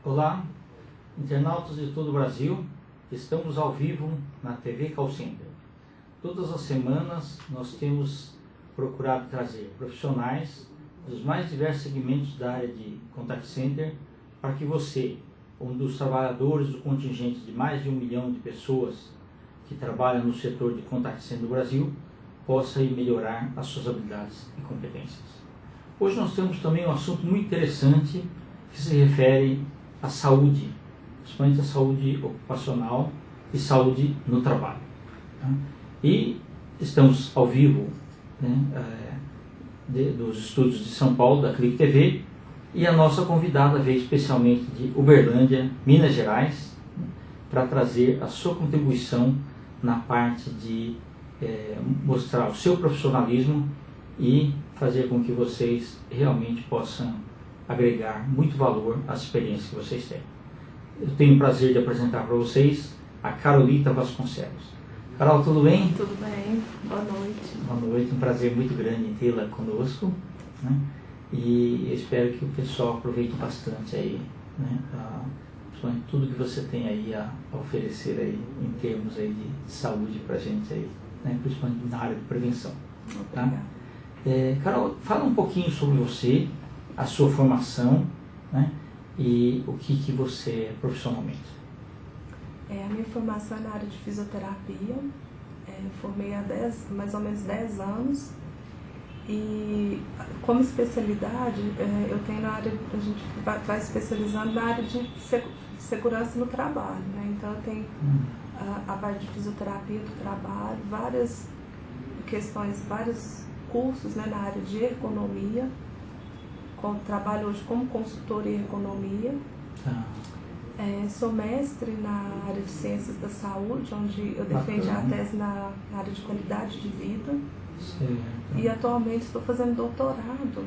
Olá, internautas de todo o Brasil, estamos ao vivo na TV Call Center. Todas as semanas nós temos procurado trazer profissionais dos mais diversos segmentos da área de Contact Center para que você, um dos trabalhadores do contingente de mais de 1 milhão de pessoas que trabalham no setor de Contact Center do Brasil, possa melhorar as suas habilidades e competências. Hoje nós temos também um assunto muito interessante que se refere à saúde, principalmente a saúde ocupacional e saúde no trabalho. E estamos ao vivo, dos estúdios de São Paulo, da Clique TV, e a nossa convidada veio especialmente de Uberlândia, Minas Gerais, para trazer a sua contribuição na parte de mostrar o seu profissionalismo e fazer com que vocês realmente possam agregar muito valor às experiências que vocês têm. Eu tenho o prazer de apresentar para vocês a Carolita Vasconcelos. Carol, tudo bem? Tudo bem, boa noite. Boa noite, um prazer muito grande em tê-la conosco, né? E eu espero que o pessoal aproveite bastante aí, né? Principalmente tudo que você tem aí a oferecer aí em termos aí de saúde para a gente aí, né? Principalmente na área de prevenção. Tá? Carol, fala um pouquinho sobre você, a sua formação, né? E o que você é profissionalmente. A minha formação é na área de fisioterapia, formei há mais ou menos 10 anos e como especialidade eu tenho na área, a gente vai especializando na área de segurança no trabalho, né? Então eu tenho a parte de fisioterapia do trabalho, várias questões, vários cursos, né, na área de ergonomia, trabalho hoje como consultora em ergonomia. Sou mestre na área de ciências da saúde, onde eu defendi a tese na área de qualidade de vida. Certo. E atualmente estou fazendo doutorado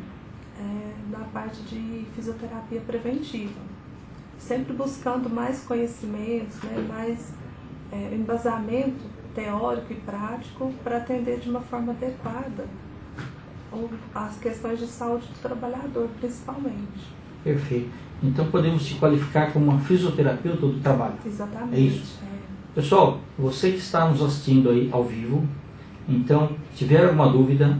na parte de fisioterapia preventiva, sempre buscando mais conhecimentos, né, mais embasamento teórico e prático para atender de uma forma adequada as questões de saúde do trabalhador, principalmente. Perfeito. Então podemos se qualificar como uma fisioterapeuta do trabalho. Exatamente. É isso? Pessoal, você que está nos assistindo aí ao vivo, então, se tiver alguma dúvida,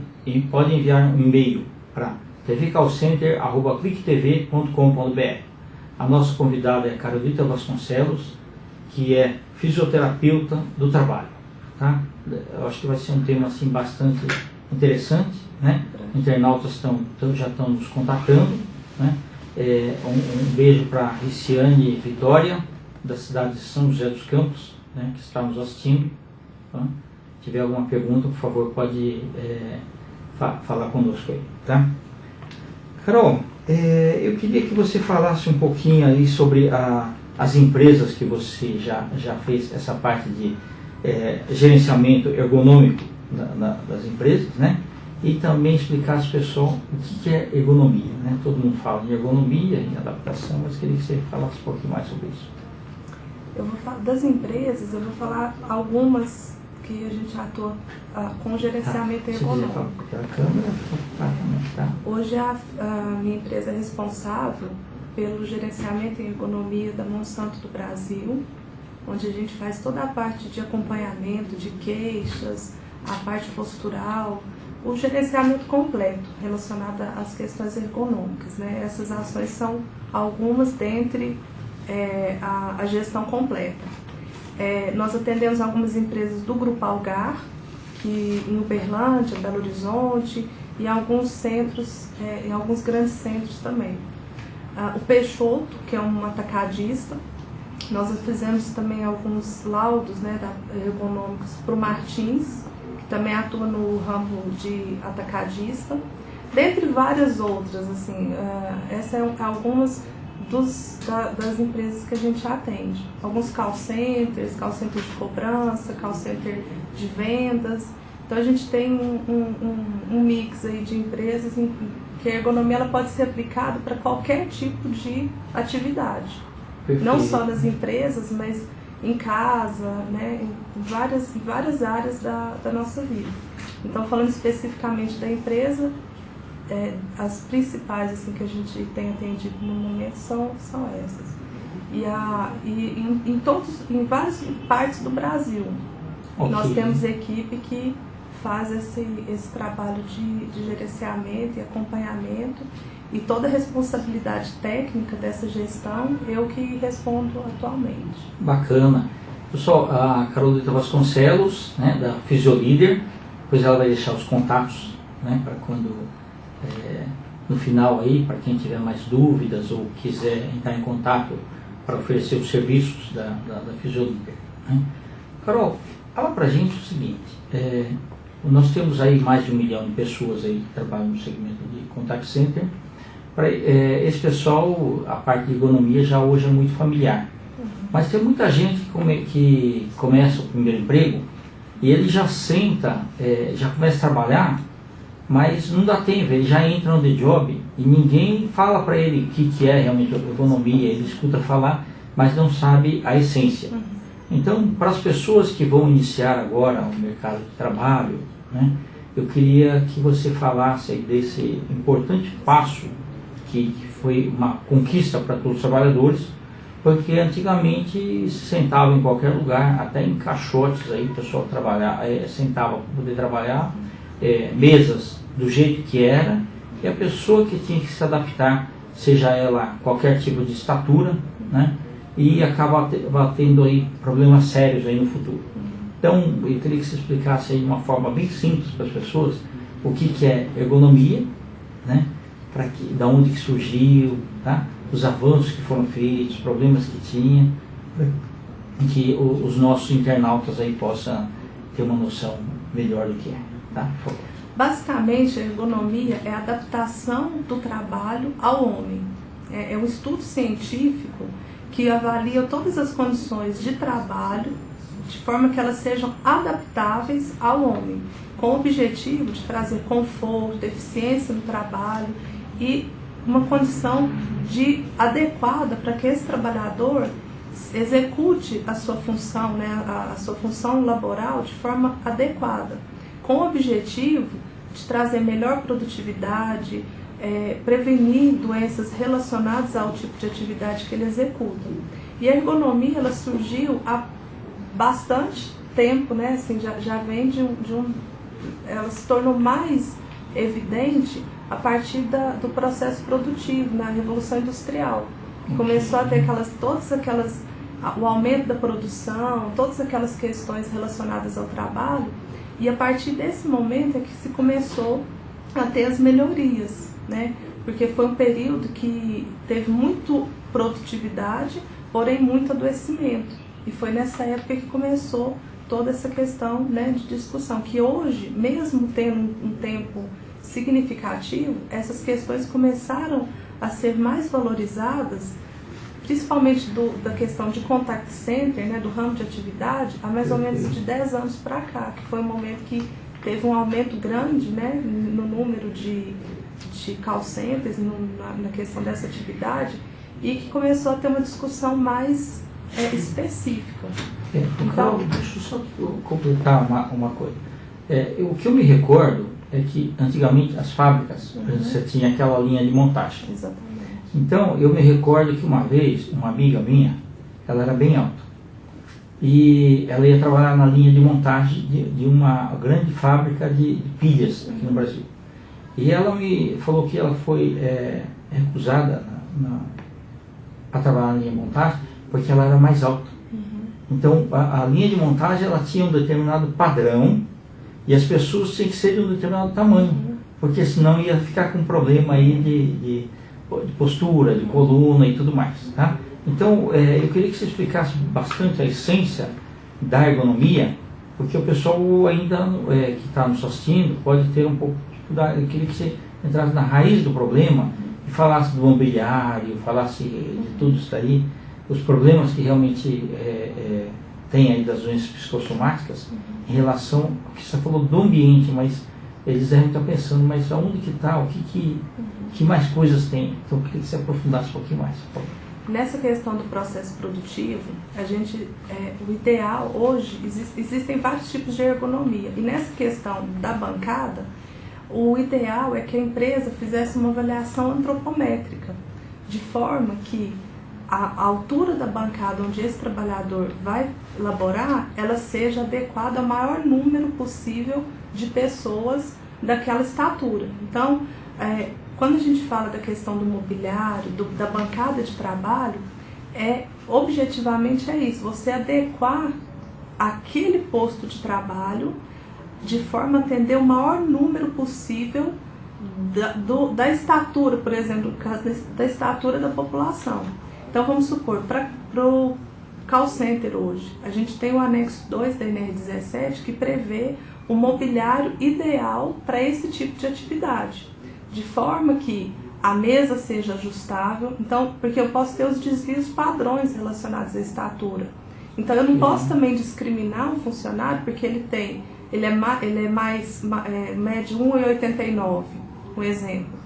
pode enviar um e-mail para tvcallcenter@cliquetv.com.br. A nossa convidada é a Carolita Vasconcelos, que é fisioterapeuta do trabalho. Tá? Eu acho que vai ser um tema assim, bastante interessante, né? Internautas já estão nos contatando, né? Um beijo para a Riciane Vitória, da cidade de São José dos Campos, né, que está nos assistindo. Tá? Se tiver alguma pergunta, por favor, pode falar conosco aí. Tá? Carol, eu queria que você falasse um pouquinho aí sobre as empresas que você já fez essa parte de gerenciamento ergonômico das empresas, né? E também explicar às pessoas o que é ergonomia, né? Todo mundo fala de ergonomia e adaptação, mas queria que você falasse um pouquinho mais sobre isso. Eu vou falar das empresas, eu vou falar algumas que a gente atua com gerenciamento ergonômico. Hoje a minha empresa é responsável pelo gerenciamento e ergonomia da Monsanto do Brasil, onde a gente faz toda a parte de acompanhamento de queixas, a parte postural, o gerenciamento completo relacionado às questões ergonômicas, né? Essas ações são algumas dentre a gestão completa. Nós atendemos algumas empresas do Grupo Algar, que em Uberlândia, Belo Horizonte e alguns centros, em alguns grandes centros também. O Peixoto, que é um atacadista, nós fizemos também alguns laudos, né, ergonômicos para o Martins, também atua no ramo de atacadista, dentre várias outras, assim, essas são algumas das empresas que a gente atende. Alguns call centers de cobrança, call center de vendas. Então a gente tem um mix aí de empresas em que a ergonomia ela pode ser aplicada para qualquer tipo de atividade. Perfeito. Não só nas empresas, mas em casa, né, em várias áreas da nossa vida. Então, falando especificamente da empresa, as principais assim, que a gente tem atendido no momento são essas. em várias partes do Brasil. Okay. Nós temos equipe que faz esse trabalho de gerenciamento e acompanhamento, e toda a responsabilidade técnica dessa gestão eu que respondo atualmente. Bacana. Pessoal, a Carolita Vasconcelos, né, da Fisiolíder, depois ela vai deixar os contatos, né, para quando, no final aí, para quem tiver mais dúvidas ou quiser entrar em contato para oferecer os serviços da Fisiolíder. Né. Carol, fala para a gente o seguinte, nós temos aí mais de 1 milhão de pessoas aí que trabalham no segmento de contact center. Esse pessoal, a parte de ergonomia já hoje é muito familiar. Mas tem muita gente que começa o primeiro emprego e ele já senta, já começa a trabalhar, mas não dá tempo, ele já entra no the job e ninguém fala para ele o que é realmente a ergonomia, ele escuta falar, mas não sabe a essência. Então, para as pessoas que vão iniciar agora o mercado de trabalho, né, eu queria que você falasse aí desse importante passo que foi uma conquista para todos os trabalhadores, porque antigamente se sentava em qualquer lugar, até em caixotes aí o pessoal sentava para poder trabalhar, mesas do jeito que era, e a pessoa que tinha que se adaptar, seja ela qualquer tipo de estatura, né, e acaba tendo aí problemas sérios aí no futuro. Então, eu queria que você explicasse aí de uma forma bem simples para as pessoas o que é ergonomia, né, da onde que surgiu, tá? Os avanços que foram feitos, os problemas que tinha, que os nossos internautas aí possam ter uma noção melhor do que é, tá? Por favor. Basicamente, a ergonomia é a adaptação do trabalho ao homem. É um estudo científico que avalia todas as condições de trabalho de forma que elas sejam adaptáveis ao homem, com o objetivo de trazer conforto, eficiência no trabalho e uma condição adequada para que esse trabalhador execute a sua função, né, a sua função laboral de forma adequada, com o objetivo de trazer melhor produtividade, prevenir doenças relacionadas ao tipo de atividade que ele executa. E a ergonomia ela surgiu há bastante tempo, né, assim, já vem ela se tornou mais evidente a partir do processo produtivo, na Revolução Industrial. Começou a ter o aumento da produção, todas aquelas questões relacionadas ao trabalho, e a partir desse momento é que se começou a ter as melhorias, né? Porque foi um período que teve muito produtividade, porém muito adoecimento. E foi nessa época que começou toda essa questão, né, de discussão, que hoje, mesmo tendo um tempo significativo, essas questões começaram a ser mais valorizadas, principalmente da questão de contact center, né, do ramo de atividade, há mais ou menos de 10 anos para cá, que foi um momento que teve um aumento grande, né, no número de call centers, na questão dessa atividade, e que começou a ter uma discussão mais específica. Então, deixa eu só completar uma coisa. O que eu me recordo é que antigamente as fábricas, você tinha aquela linha de montagem. Exatamente. Então eu me recordo que uma vez, uma amiga minha, ela era bem alta, e ela ia trabalhar na linha de montagem de uma grande fábrica de pilhas aqui no Brasil. E ela me falou que ela foi recusada para trabalhar na linha de montagem porque ela era mais alta. Então a linha de montagem ela tinha um determinado padrão e as pessoas tinham que ser de um determinado tamanho, porque senão ia ficar com problema aí de postura, de coluna e tudo mais, tá? Então eu queria que você explicasse bastante a essência da ergonomia, porque o pessoal ainda que está nos assistindo pode ter um pouco de dificuldade. Eu queria que você entrasse na raiz do problema e falasse do mobiliário, falasse de tudo isso daí, os problemas que realmente tem aí das doenças psicossomáticas em relação ao que você falou do ambiente, mas eles devem estar pensando, mas aonde que está, o que mais coisas tem? Então eu queria que você aprofundasse um pouquinho mais. Nessa questão do processo produtivo, o ideal hoje, existem vários tipos de ergonomia, e nessa questão da bancada, o ideal é que a empresa fizesse uma avaliação antropométrica, de forma que a altura da bancada onde esse trabalhador vai laborar, ela seja adequada ao maior número possível de pessoas daquela estatura. Então, quando a gente fala da questão do mobiliário, da bancada de trabalho, objetivamente é isso, você adequar aquele posto de trabalho de forma a atender o maior número possível da estatura, por exemplo, no caso da estatura da população. Então, vamos supor, para o call center hoje, a gente tem o anexo 2 da NR17 que prevê o mobiliário ideal para esse tipo de atividade, de forma que a mesa seja ajustável, então, porque eu posso ter os desvios padrões relacionados à estatura. Então, eu não posso também discriminar um funcionário porque ele mede 1,89, um exemplo.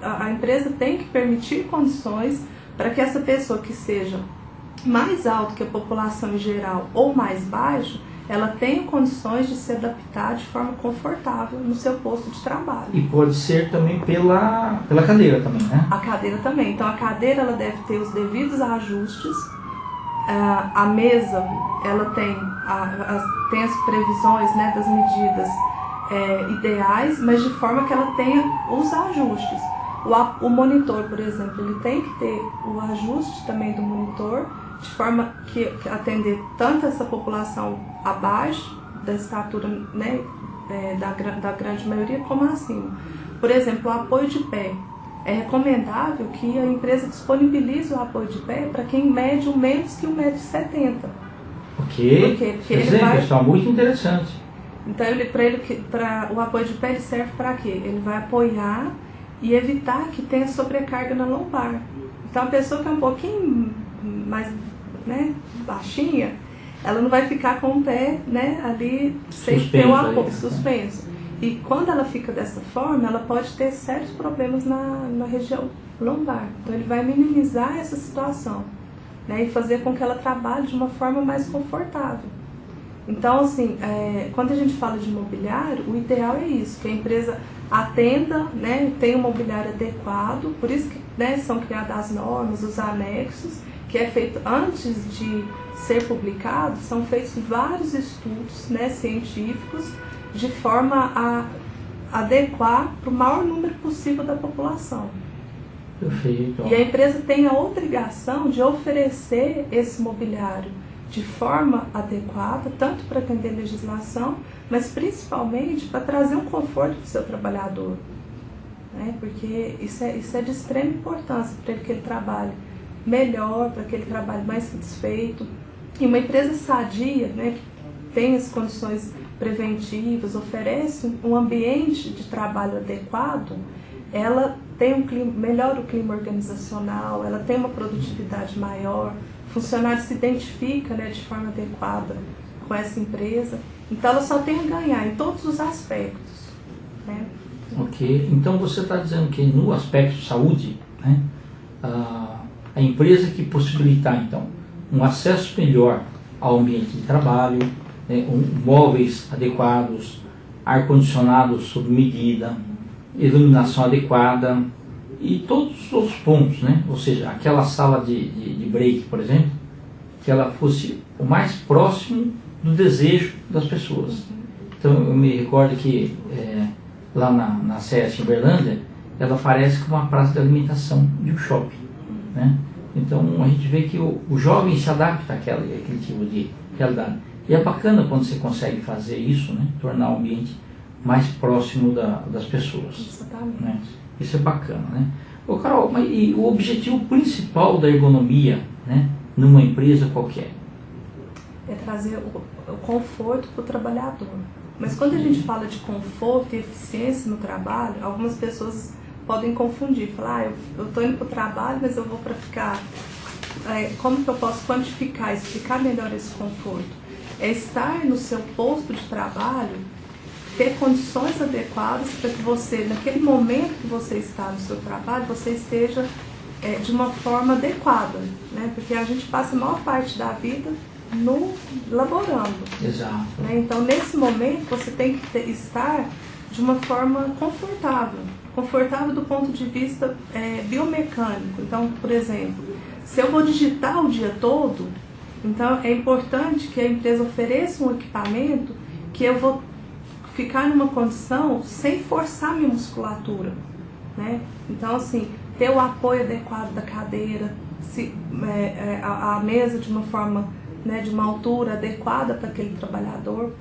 A empresa tem que permitir condições para que essa pessoa que seja mais alta que a população em geral ou mais baixo, ela tenha condições de se adaptar de forma confortável no seu posto de trabalho. E pode ser também pela cadeira também, né? A cadeira também. Então, a cadeira ela deve ter os devidos ajustes. A mesa ela tem as previsões, né, das medidas ideais, mas de forma que ela tenha os ajustes. O monitor, por exemplo, ele tem que ter o ajuste também do monitor, de forma que atender tanto essa população abaixo da estatura, né, da grande maioria, como acima. Por exemplo, o apoio de pé. É recomendável que a empresa disponibilize o apoio de pé para quem mede menos que 1,70 m. Ok. Por quê? Porque ele vai... Pessoal, muito interessante. Então, o apoio de pé ele serve para quê? Ele vai apoiar e evitar que tenha sobrecarga na lombar. Então, a pessoa que é um pouquinho mais, né, baixinha, ela não vai ficar com o pé, né, ali sem ter o apoio, suspenso. E quando ela fica dessa forma, ela pode ter sérios problemas na região lombar. Então, ele vai minimizar essa situação, né, e fazer com que ela trabalhe de uma forma mais confortável. Então, assim, quando a gente fala de mobiliário, o ideal é isso, que a empresa atenda, né, tenha um mobiliário adequado, por isso que, né, são criadas as normas, os anexos, que é feito antes de ser publicado, são feitos vários estudos, né, científicos, de forma a adequar para o maior número possível da população. Perfeito. E a empresa tem a obrigação de oferecer esse mobiliário de forma adequada, tanto para atender a legislação, mas principalmente para trazer um conforto para o seu trabalhador, né? Porque isso é de extrema importância para que ele trabalhe melhor, para que ele trabalhe mais satisfeito. E uma empresa sadia, né, que tem as condições preventivas, oferece um ambiente de trabalho adequado, ela tem melhora o clima organizacional, ela tem uma produtividade maior, o funcionário se identifica, né, de forma adequada com essa empresa, então ela só tem a ganhar em todos os aspectos, né? Ok, então você está dizendo que no aspecto saúde, né, a empresa que possibilitar então um acesso melhor ao ambiente de trabalho, né, móveis adequados, ar-condicionado sob medida, iluminação adequada e todos os outros pontos, né? Ou seja, aquela sala de break, por exemplo, que ela fosse o mais próximo do desejo das pessoas. Então eu me recordo que lá na SES em Uberlândia, ela parece como uma praça de alimentação de um shopping, né? Então a gente vê que o jovem se adapta àquele tipo de realidade. E é bacana quando você consegue fazer isso, né? Tornar o ambiente mais próximo das pessoas. Exatamente. Né? Isso é bacana, né? Ô, Carol, e o objetivo principal da ergonomia, né, numa empresa qualquer? É trazer o conforto para o trabalhador. Mas quando a gente fala de conforto e eficiência no trabalho, algumas pessoas podem confundir, falar, eu estou indo para o trabalho, mas eu vou para ficar... como que eu posso quantificar, explicar melhor esse conforto? É estar no seu posto de trabalho, ter condições adequadas para que você, naquele momento que você está no seu trabalho, você esteja de uma forma adequada, né? Porque a gente passa a maior parte da vida laborando. Exato. Né? Então, nesse momento, você tem que estar de uma forma confortável. confortável do ponto de vista biomecânico. Então, por exemplo, se eu vou digitar o dia todo, então é importante que a empresa ofereça um equipamento que eu vou ficar numa condição sem forçar minha musculatura, né? Então, assim, ter o apoio adequado da cadeira, a mesa de uma forma, né, de uma altura adequada para aquele trabalhador.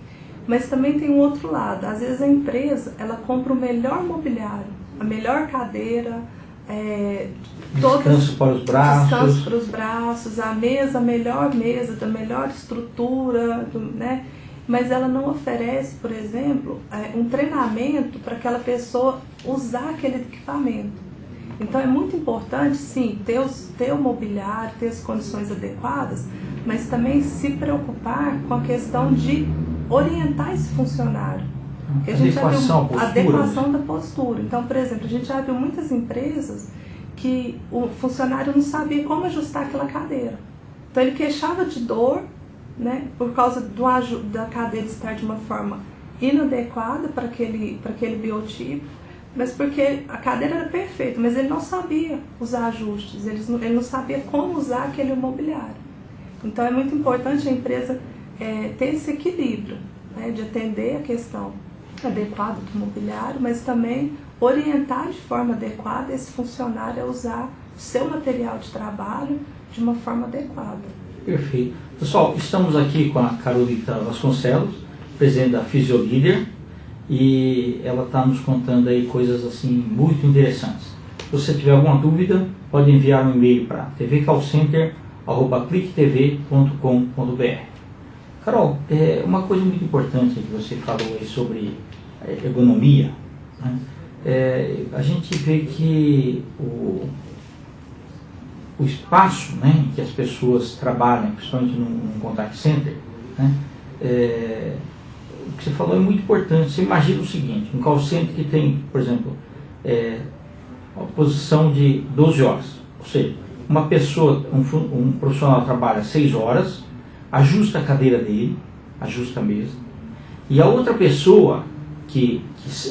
Mas também tem um outro lado. Às vezes a empresa, ela compra o melhor mobiliário, a melhor cadeira, descanso para os braços, a melhor mesa, da melhor estrutura, né? Mas ela não oferece, por exemplo, um treinamento para aquela pessoa usar aquele equipamento. Então é muito importante, sim, ter o mobiliário, ter as condições adequadas, mas também se preocupar com a questão de orientar esse funcionário. Porque a gente já viu a adequação da postura. Então, por exemplo, a gente já viu muitas empresas que o funcionário não sabia como ajustar aquela cadeira. Então ele queixava de dor, né, por causa da cadeira estar de uma forma inadequada para aquele biotipo, mas porque a cadeira era perfeita, mas ele não sabia usar ajustes, ele não sabia como usar aquele mobiliário. Então é muito importante a empresa ter esse equilíbrio, né, de atender a questão adequada do mobiliário, mas também orientar de forma adequada esse funcionário a usar o seu material de trabalho de uma forma adequada. Perfeito. Pessoal, estamos aqui com a Carolita Vasconcelos, presidente da Fisiolíder, e ela está nos contando aí coisas assim muito interessantes. Se você tiver alguma dúvida, pode enviar um e-mail para tvcallcenter@clicktv.com.br. Carol, uma coisa muito importante que você falou aí sobre ergonomia, né? A gente vê que o espaço, né, em que as pessoas trabalham, principalmente num contact center, né, o que você falou é muito importante. Você imagina o seguinte: um call center que tem, por exemplo, uma posição de 12 horas, ou seja, uma pessoa, um profissional trabalha 6 horas, ajusta a cadeira dele, ajusta a mesa, e a outra pessoa que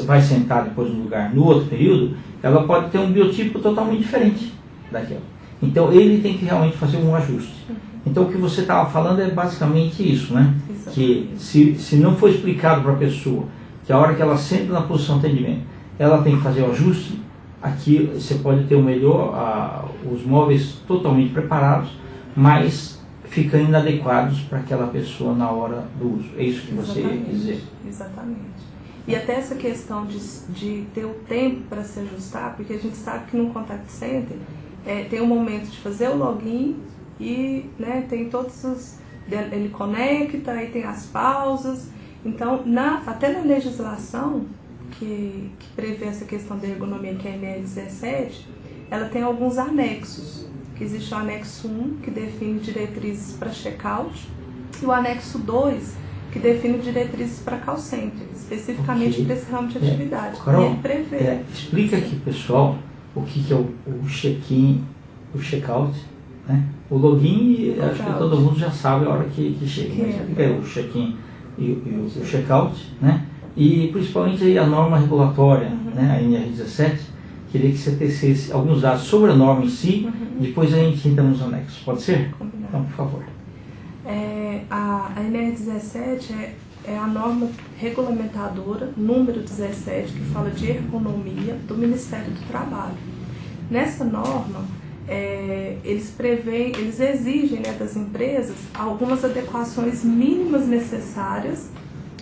vai sentar depois no lugar no outro período, ela pode ter um biotipo totalmente diferente daquela. Então ele tem que realmente fazer um ajuste. Então o que você estava falando é basicamente isso, né? Que se não for explicado para a pessoa que a hora que ela senta na posição de atendimento, ela tem que fazer o ajuste, aqui você pode ter o melhor, os móveis totalmente preparados, mas ficam inadequados para aquela pessoa na hora do uso. É isso que você quer dizer? Exatamente. E até essa questão de ter o tempo para se ajustar, porque a gente sabe que no contact center tem um momento de fazer o login e, né, tem todos os... ele conecta, aí tem as pausas. Então, até na legislação que prevê essa questão da ergonomia, que é a NR17, ela tem alguns anexos. Que existe o anexo 1, que define diretrizes para check-out, e o anexo 2, que define diretrizes para call center, especificamente para esse ramo de atividade. Carol, e ele prevê. Explica aqui, pessoal, o que é o check-in, o check-out, né? O login, acho que todo mundo já sabe a hora que chega, mas é o check-in e o check-out, né? E principalmente aí a norma regulatória, né? A NR17, queria que você tecesse alguns dados sobre a norma em si, depois a gente entra nos anexos, pode ser? Combinado. Então, por favor. A NR17 é a norma regulamentadora número 17, que fala de ergonomia do Ministério do Trabalho. Nessa norma, eles exigem, né, das empresas algumas adequações mínimas necessárias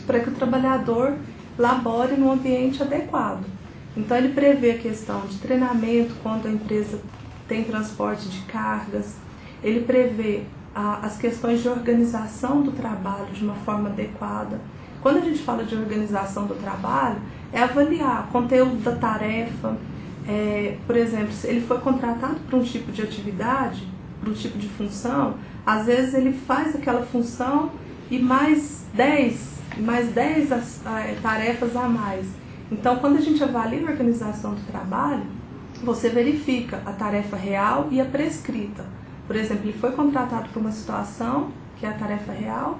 para que o trabalhador labore num ambiente adequado. Então ele prevê a questão de treinamento quando a empresa tem transporte de cargas, ele prevê as questões de organização do trabalho de uma forma adequada. Quando a gente fala de organização do trabalho, é avaliar o conteúdo da tarefa. Por exemplo, se ele foi contratado para um tipo de atividade, para um tipo de função, às vezes ele faz aquela função e mais 10 tarefas a mais. Então, quando a gente avalia a organização do trabalho, você verifica a tarefa real e a prescrita. Por exemplo, ele foi contratado para uma situação, que é a tarefa real,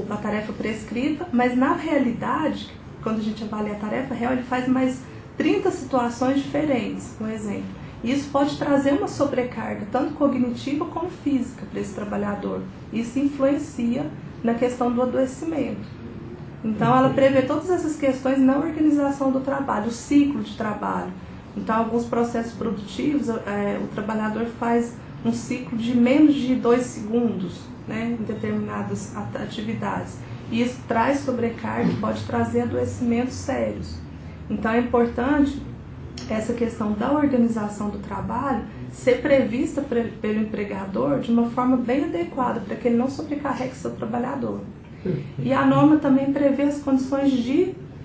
a tarefa prescrita, mas na realidade, quando a gente avalia a tarefa real, ele faz mais 30 situações diferentes, por exemplo. Isso pode trazer uma sobrecarga, tanto cognitiva como física, para esse trabalhador. Isso influencia na questão do adoecimento. Então, ela prevê todas essas questões na organização do trabalho, o ciclo de trabalho. Então, alguns processos produtivos, o trabalhador faz um ciclo de menos de 2 segundos, né, em determinadas atividades. E isso traz sobrecarga e pode trazer adoecimentos sérios. Então, é importante essa questão da organização do trabalho ser prevista pelo empregador de uma forma bem adequada, para que ele não sobrecarregue seu trabalhador. E a norma também prevê as condições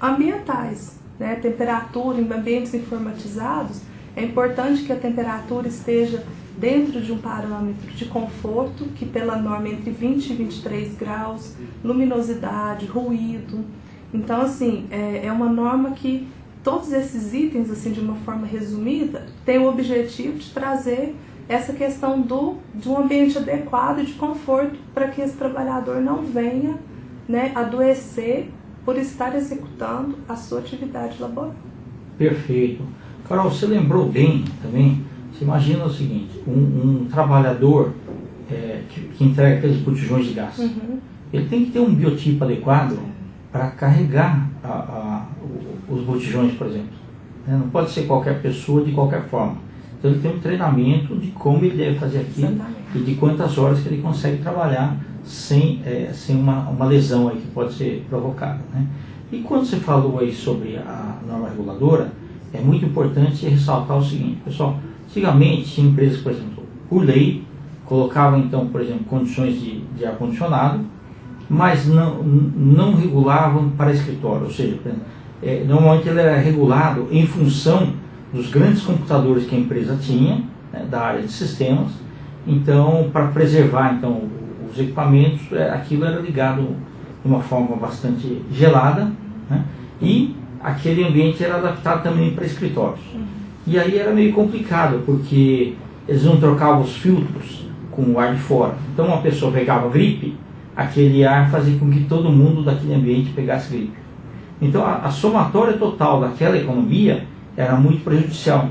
ambientais, né? Temperatura em ambientes informatizados. É importante que a temperatura esteja dentro de um parâmetro de conforto, que pela norma é entre 20 e 23 graus, luminosidade, ruído. Então, assim, é uma norma que todos esses itens, assim, de uma forma resumida, tem o objetivo de trazer essa questão de um ambiente adequado e de conforto para que esse trabalhador não venha, né, adoecer por estar executando a sua atividade laboral. Perfeito. Carol, você lembrou bem também, você imagina o seguinte, um trabalhador que entrega aqueles botijões de gás, ele tem que ter um biotipo adequado para carregar os botijões, por exemplo. Não pode ser qualquer pessoa de qualquer forma. Então ele tem um treinamento de como ele deve fazer aquilo. Exatamente. E de quantas horas que ele consegue trabalhar sem uma lesão aí que pode ser provocada, né? E quando você falou aí sobre a norma reguladora, é muito importante ressaltar o seguinte, pessoal, antigamente tinha empresas, por exemplo, por lei, colocavam então, por exemplo, condições de ar-condicionado, mas não regulavam para escritório, ou seja, normalmente ele era regulado em função dos grandes computadores que a empresa tinha, né, da área de sistemas. Então, para preservar então os equipamentos, aquilo era ligado de uma forma bastante gelada, né, e aquele ambiente era adaptado também para escritórios. E aí era meio complicado, porque eles não trocavam os filtros com o ar de fora. Então, uma pessoa pegava gripe, aquele ar fazia com que todo mundo daquele ambiente pegasse gripe. Então, a somatória total daquela economia era muito prejudicial.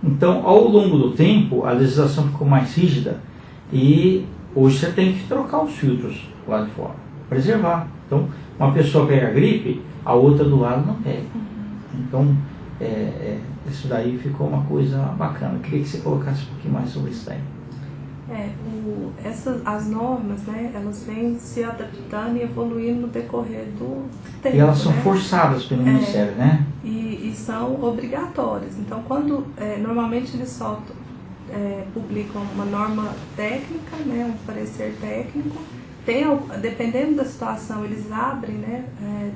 Então, ao longo do tempo, a legislação ficou mais rígida e hoje você tem que trocar os filtros lá de fora, preservar. Então, uma pessoa pega gripe, a outra do lado não pega. Então, isso daí ficou uma coisa bacana. Eu queria que você colocasse um pouquinho mais sobre isso daí. As normas, né, elas vêm se adaptando e evoluindo no decorrer do tempo. E elas são forçadas pelo Ministério, né? E são obrigatórias. Então, quando normalmente eles publicam uma norma técnica, né, um parecer técnico, dependendo da situação, eles abrem, né,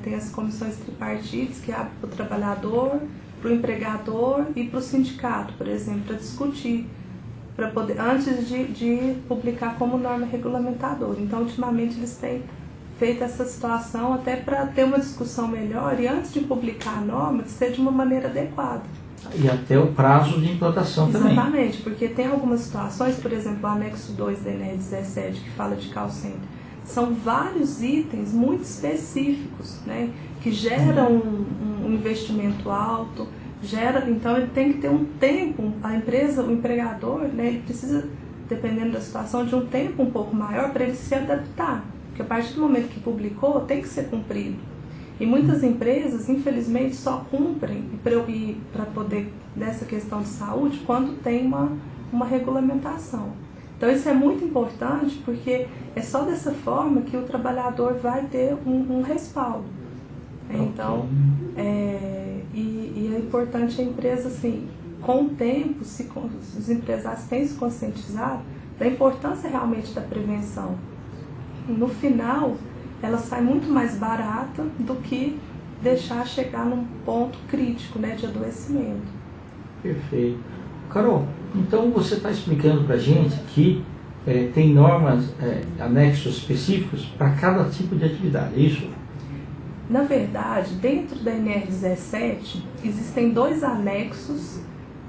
tem as comissões tripartites que abrem para o trabalhador, para o empregador e para o sindicato, por exemplo, para discutir, para poder, antes de publicar como norma regulamentadora. Então, ultimamente, eles têm feito essa situação até para ter uma discussão melhor e antes de publicar a norma, de ser de uma maneira adequada. E até o prazo de implantação também. Exatamente, porque tem algumas situações, por exemplo, o anexo 2 da NR17, que fala de call center, são vários itens muito específicos, né, que geram um investimento alto, então ele tem que ter um tempo, a empresa, o empregador, né, ele precisa, dependendo da situação, de um tempo um pouco maior para ele se adaptar, porque a partir do momento que publicou, tem que ser cumprido. E muitas empresas, infelizmente, só cumprem para poder, nessa questão de saúde, quando tem uma regulamentação. Então isso é muito importante, porque é só dessa forma que o trabalhador vai ter um respaldo. Então, e é importante a empresa, assim, com o tempo, os empresários têm se conscientizado da importância realmente da prevenção. No final, ela sai muito mais barata do que deixar chegar num ponto crítico, né, de adoecimento. Perfeito. Carol, então você está explicando para a gente que tem normas, anexos específicos para cada tipo de atividade, é isso? Na verdade, dentro da NR17, existem 2 anexos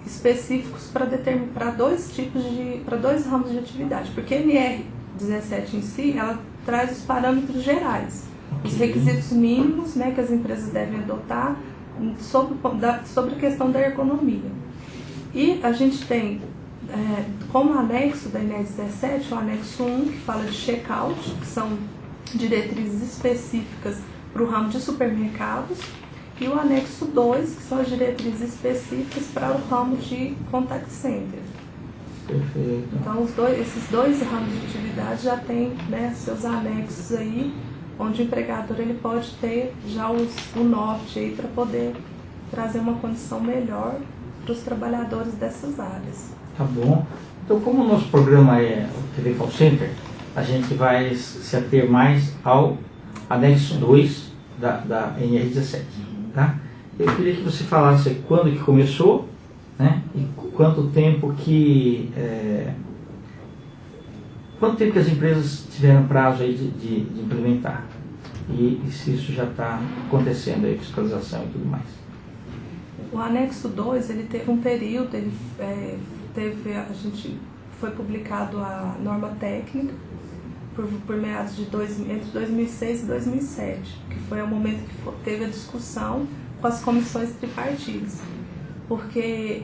específicos para dois ramos de atividade, porque a NR17 em si, ela traz os parâmetros gerais, os requisitos mínimos, né, que as empresas devem adotar, sobre a questão da ergonomia. E a gente tem, como anexo da INED 17, o anexo 1, que fala de check-out, que são diretrizes específicas para o ramo de supermercados, e o anexo 2, que são as diretrizes específicas para o ramo de contact center. Perfeito. Então, esses dois ramos de atividade já têm, né, seus anexos aí, onde o empregador ele pode ter já o norte aí para poder trazer uma condição melhor para os trabalhadores dessas áreas. Tá bom. Então, como o nosso programa é o TV Call Center, a gente vai se ater mais ao anexo 2 da NR17. Tá? Eu queria que você falasse quando que começou, né? E quanto tempo que as empresas tiveram prazo aí de implementar e se isso já está acontecendo aí, fiscalização e tudo mais. O anexo 2, ele teve um período, a gente foi publicado a norma técnica por meados de entre 2006 e 2007, que foi o momento que teve a discussão com as comissões tripartidas. Porque,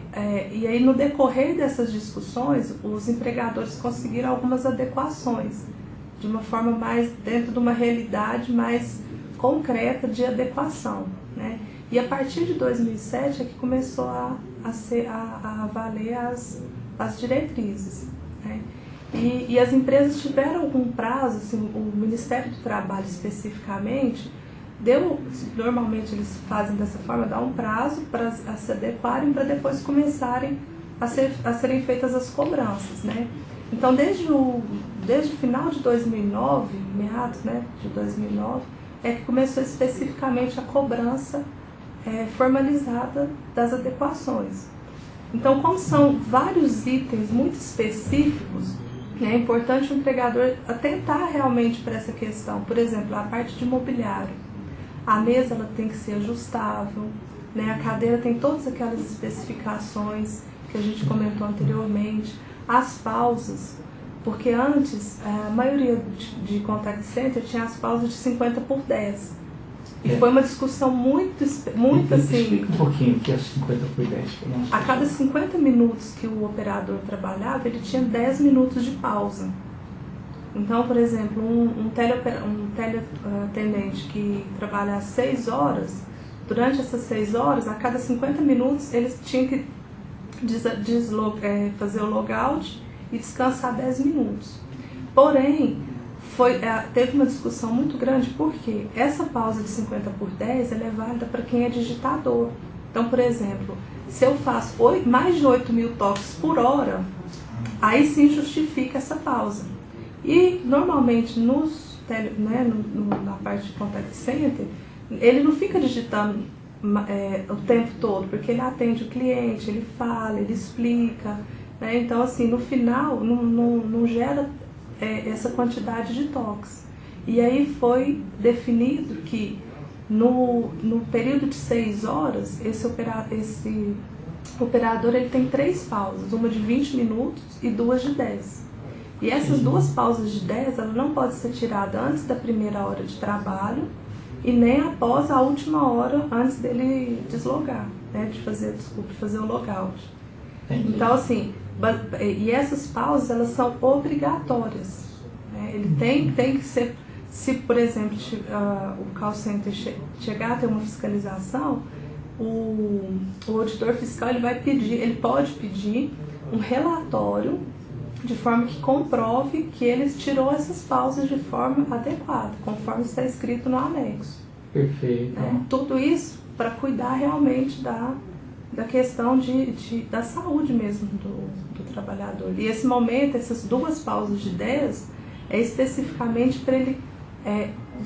e aí no decorrer dessas discussões, os empregadores conseguiram algumas adequações, de uma forma mais, dentro de uma realidade mais concreta de adequação, né? E a partir de 2007 é que começou a valer as diretrizes, né? E as empresas tiveram algum prazo, assim, o Ministério do Trabalho especificamente, normalmente eles fazem dessa forma, dá um prazo para se adequarem para depois começarem a serem feitas as cobranças, né? Então, desde o final de 2009, meados, né, de 2009, é que começou especificamente a cobrança formalizada das adequações. Então, como são vários itens muito específicos, é importante o empregador atentar realmente para essa questão. Por exemplo, a parte de mobiliário. A mesa ela tem que ser ajustável, né? A cadeira tem todas aquelas especificações que a gente comentou anteriormente. As pausas, porque antes a maioria de contact center tinha as pausas de 50/10. E foi uma discussão muito assim... Explica um pouquinho o que é 50/10. A cada 50 minutos que o operador trabalhava, ele tinha 10 minutos de pausa. Então, por exemplo, um teleatendente que trabalha 6 horas, durante essas 6 horas, a cada 50 minutos, eles tinham que fazer o logout e descansar 10 minutos. Porém, teve uma discussão muito grande porque essa pausa de 50/10 ela é válida para quem é digitador. Então, por exemplo, se eu faço mais de 8.000 toques por hora, aí sim justifica essa pausa. E normalmente na parte de contact center, ele não fica digitando o tempo todo, porque ele atende o cliente, ele fala, ele explica, né? Então, assim, no final não gera essa quantidade de toques. E aí foi definido que no período de 6 horas, esse operador ele tem 3 pausas, uma de 20 minutos e 2 de 10. E essas 2 pausas de 10, ela não pode ser tirada antes da primeira hora de trabalho e nem após a última hora antes dele deslogar, né, de fazer o logout. Então, assim, e essas pausas, elas são obrigatórias, né? Ele tem que ser, se por exemplo o call center chegar a ter uma fiscalização, o auditor fiscal ele pode pedir um relatório de forma que comprove que ele tirou essas pausas de forma adequada, conforme está escrito no anexo. Perfeito. Né? Tudo isso para cuidar realmente da questão da saúde mesmo do trabalhador. E esse momento, essas 2 pausas de 10, é especificamente para ele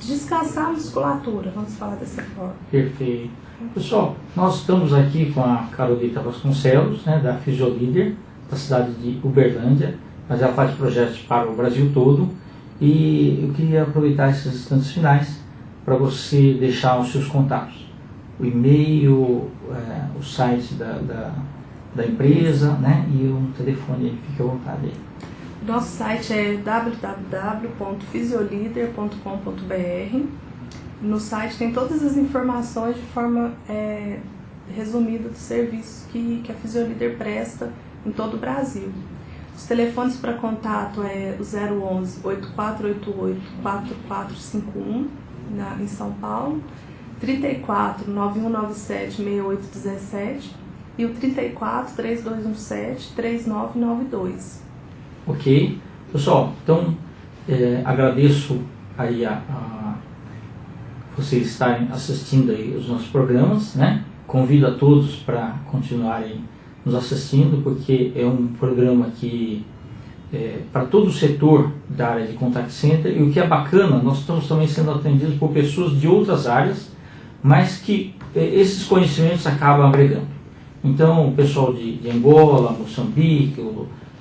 descansar a musculatura, vamos falar dessa forma. Perfeito. Pessoal, nós estamos aqui com a Carolita Vasconcelos, né, da Fisiolíder, da cidade de Uberlândia, mas ela faz projetos para o Brasil todo, e eu queria aproveitar esses instantes finais para você deixar os seus contatos, o e-mail, o site da empresa, né, e um telefone, fique à vontade aí. Nosso site é www.fisiolider.com.br No site tem todas as informações de forma resumida dos serviços que a Fisiolíder presta em todo o Brasil. Os telefones para contato é o 011 8488 4451 em São Paulo, 34 9197 6817 e o 34 3217 3992. Ok. Pessoal, então agradeço aí a vocês estarem assistindo aí os nossos programas, né? Convido a todos para continuarem nos assistindo, porque é um programa que para todo o setor da área de contact center, e o que é bacana, nós estamos também sendo atendidos por pessoas de outras áreas, mas que esses conhecimentos acabam agregando. Então, o pessoal de Angola, Moçambique,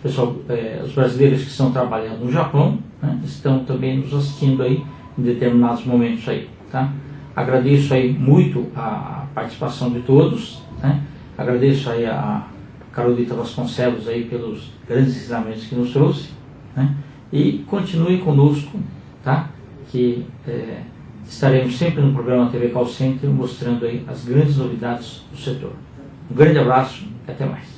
os brasileiros que estão trabalhando no Japão, né, estão também nos assistindo aí em determinados momentos aí, tá? Agradeço aí muito a participação de todos, né? Agradeço aí a Carolita Vasconcelos aí pelos grandes ensinamentos que nos trouxe, né? E continue conosco, tá? Que estaremos sempre no programa TV Call Center mostrando aí as grandes novidades do setor. Um grande abraço e até mais.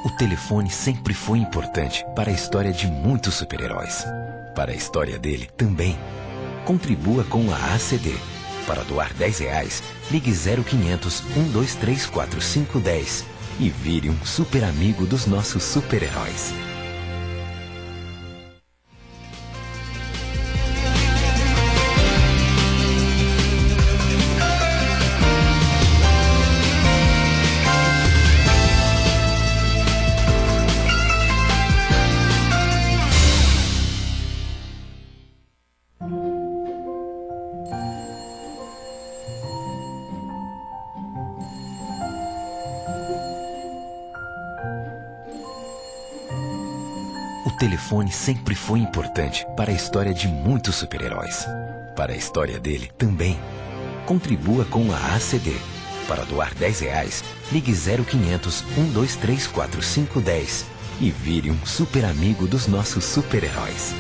O telefone sempre foi importante para a história de muitos super-heróis. Para a história dele também. Contribua com a ACD. Para doar R$10, ligue 0500 123 4510 e vire um super amigo dos nossos super-heróis. O telefone sempre foi importante para a história de muitos super-heróis. Para a história dele também. Contribua com a ACD. Para doar R$10, ligue 0500 123 4510 e vire um super amigo dos nossos super-heróis.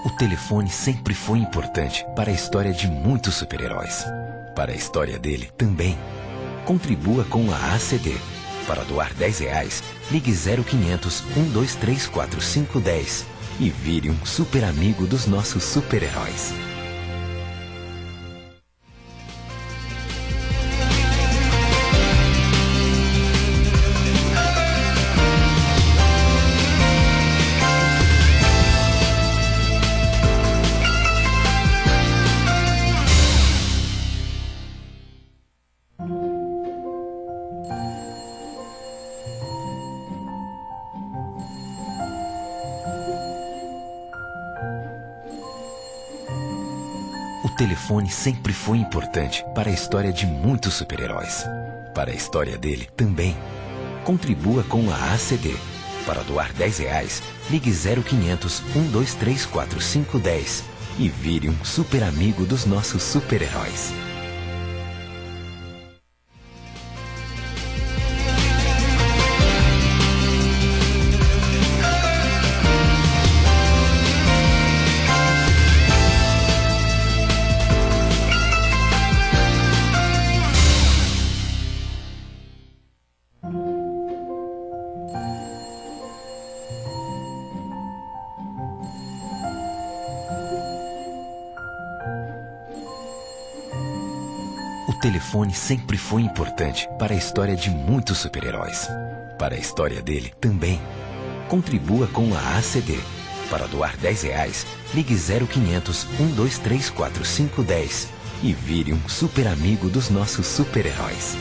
O telefone sempre foi importante para a história de muitos super-heróis. Para a história dele também. Contribua com a ACD. Para doar R$10, ligue 0500 123 4510 e vire um super amigo dos nossos super-heróis. O telefone sempre foi importante para a história de muitos super-heróis. Para a história dele também. Contribua com a ACD. Para doar R$10, ligue 0500 123 4510 e vire um super amigo dos nossos super-heróis. telefone sempre foi importante para a história de muitos super-heróis. Para a história dele também. Contribua com a ACD. Para doar R$10, ligue 0500 123 4510 e vire um super amigo dos nossos super-heróis.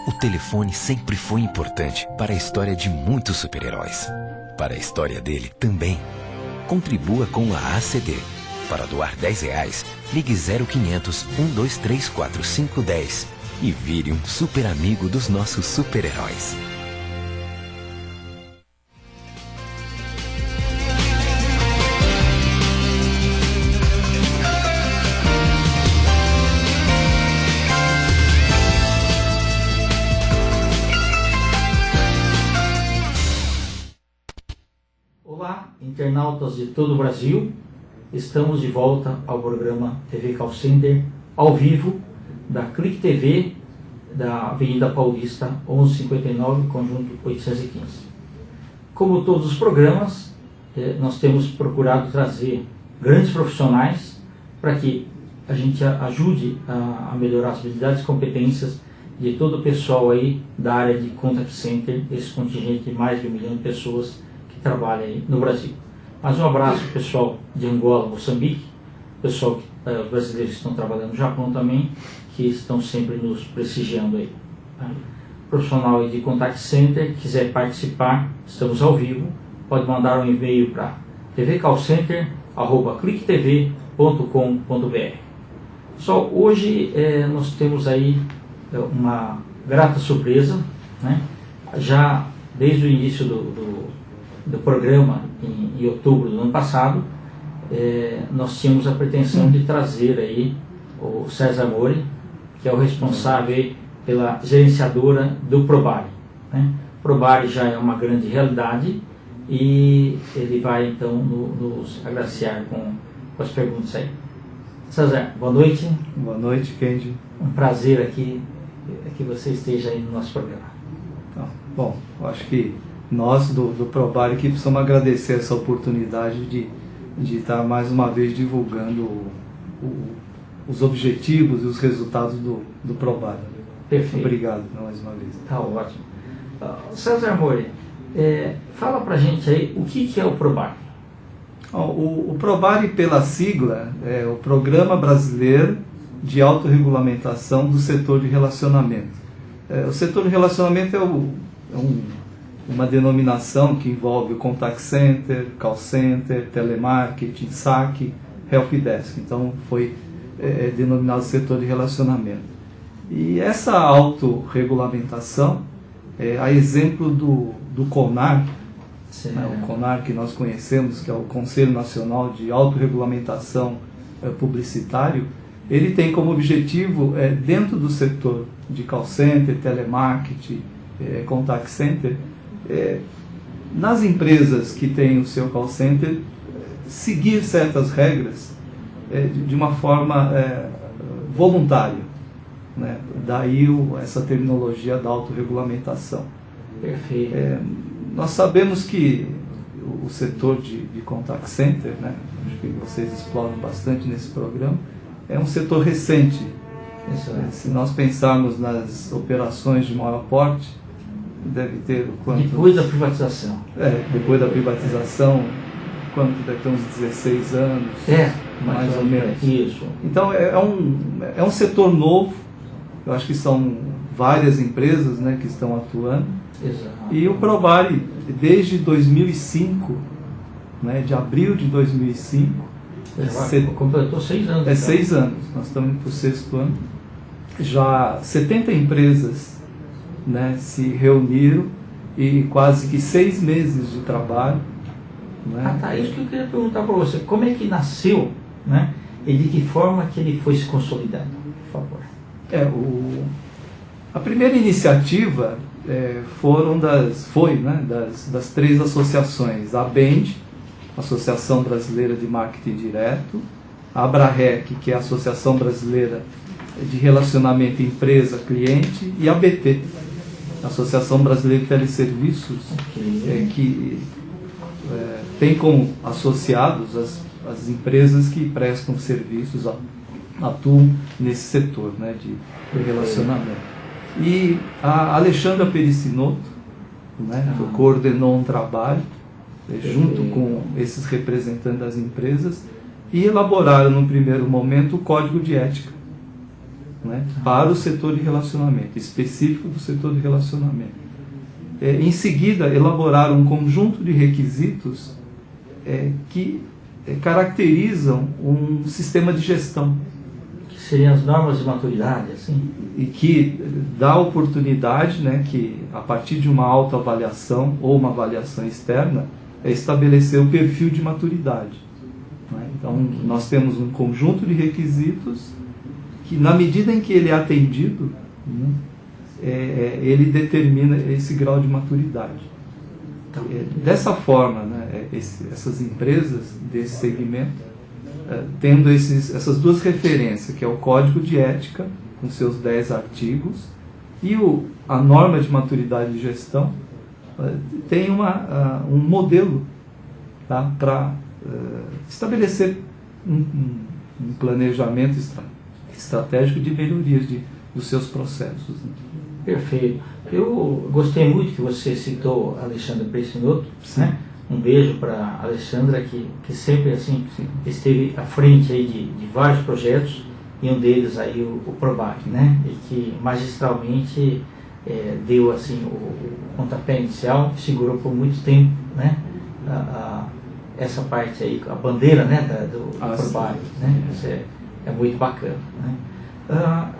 O telefone sempre foi importante para a história de muitos super-heróis. Para a história dele também. Contribua com a ACD. Para doar R$10, ligue 0500 123 4510 e vire um super amigo dos nossos super-heróis. Olá, internautas de todo o Brasil. Estamos de volta ao programa TV Call Center, ao vivo, da Clique TV, da Avenida Paulista 1159, conjunto 815. Como todos os programas, nós temos procurado trazer grandes profissionais para que a gente ajude a melhorar as habilidades e competências de todo o pessoal aí da área de Contact Center, esse contingente de mais de 1 milhão de pessoas que trabalham aí no Brasil. Mais um abraço ao pessoal de Angola, Moçambique, pessoal, os brasileiros que estão trabalhando no Japão também, que estão sempre nos prestigiando aí. Profissional aí de Contact Center, quiser participar, estamos ao vivo, pode mandar um e-mail para tvcallcenter@cliquetv.com.br. Pessoal, hoje nós temos aí uma grata surpresa, né? Já desde o início do programa, em outubro do ano passado, nós tínhamos a pretensão de trazer aí o César Mori, que é o responsável aí pela gerenciadora do Probari, né? O Probari já é uma grande realidade e ele vai então nos agraciar com as perguntas aí. César, boa noite. Boa noite, Kendi. Um prazer aqui que você esteja aí no nosso programa. Então, bom, eu acho que nós do Probari aqui precisamos agradecer essa oportunidade de estar mais uma vez divulgando os objetivos e os resultados do Probari. Perfeito. Obrigado mais uma vez. Tá ótimo. César Mori, fala pra gente aí o que é o Probari. O Probari, pela sigla, é o Programa Brasileiro de Autorregulamentação do Setor de Relacionamento. O setor de relacionamento é uma denominação que envolve o Contact Center, Call Center, Telemarketing, saque, Helpdesk. Então foi denominado setor de relacionamento. E essa autorregulamentação, a exemplo do CONAR, né, o CONAR que nós conhecemos, que é o Conselho Nacional de Autorregulamentação Publicitário, ele tem como objetivo, dentro do setor de Call Center, Telemarketing, Contact Center, nas empresas que têm o seu call center, seguir certas regras de uma forma voluntária, né? Daí essa terminologia da autorregulamentação. Perfeito. Nós sabemos que o setor de contact center, né, acho que vocês exploram bastante nesse programa, é um setor recente. Se nós pensarmos nas operações de maior porte, deve ter quanto? Depois da privatização. Depois da privatização, quanto deve ter uns 16 anos, mais ou menos. Isso. Então é um setor novo, eu acho que são várias empresas, né, que estão atuando. Exato. E o Probari, desde 2005, né, de abril de 2005, completou 6 anos. 6 anos, nós estamos indo para o 6º ano. Já 70 empresas, né, se reuniram e quase que 6 meses de trabalho. Né? Tá, isso que eu queria perguntar para você. Como é que nasceu, né, e de que forma que ele foi se consolidando, por favor? A primeira iniciativa foi das 3 associações: a ABEND, Associação Brasileira de Marketing Direto, a ABRAREC, que é a Associação Brasileira de Relacionamento Empresa-Cliente, e a ABT, Associação Brasileira de Teleserviços, que tem como associados as empresas que prestam serviços, atuam nesse setor, né, de relacionamento. E a Alexandra Pericinoto, né, coordenou um trabalho junto com esses representantes das empresas e elaboraram, no primeiro momento, o Código de Ética, né, para o setor de relacionamento, específico do setor de relacionamento. Em seguida, elaboraram um conjunto de requisitos que caracterizam um sistema de gestão. Que seriam as normas de maturidade, assim? E que dá a oportunidade, né, que a partir de uma autoavaliação ou uma avaliação externa, estabelecer o perfil de maturidade. Né? Então, nós temos um conjunto de requisitos que, na medida em que ele é atendido, né, ele determina esse grau de maturidade. Dessa forma, né, essas empresas desse segmento, tendo essas 2 referências, que é o Código de Ética, com seus 10 artigos, e a norma de maturidade de gestão, tem um modelo, tá, para estabelecer um planejamento estratégico de melhorias dos seus processos. Né? Perfeito. Eu gostei muito que você citou a Alexandra Pericinoto, né? Um beijo para a Alexandra, que sempre assim, esteve à frente aí de vários projetos, e um deles aí o PROBARI, né? E que magistralmente deu assim o pontapé inicial, segurou por muito tempo, né? Essa parte aí, a bandeira, né, do PROBARI, né? Isso é muito bacana, né?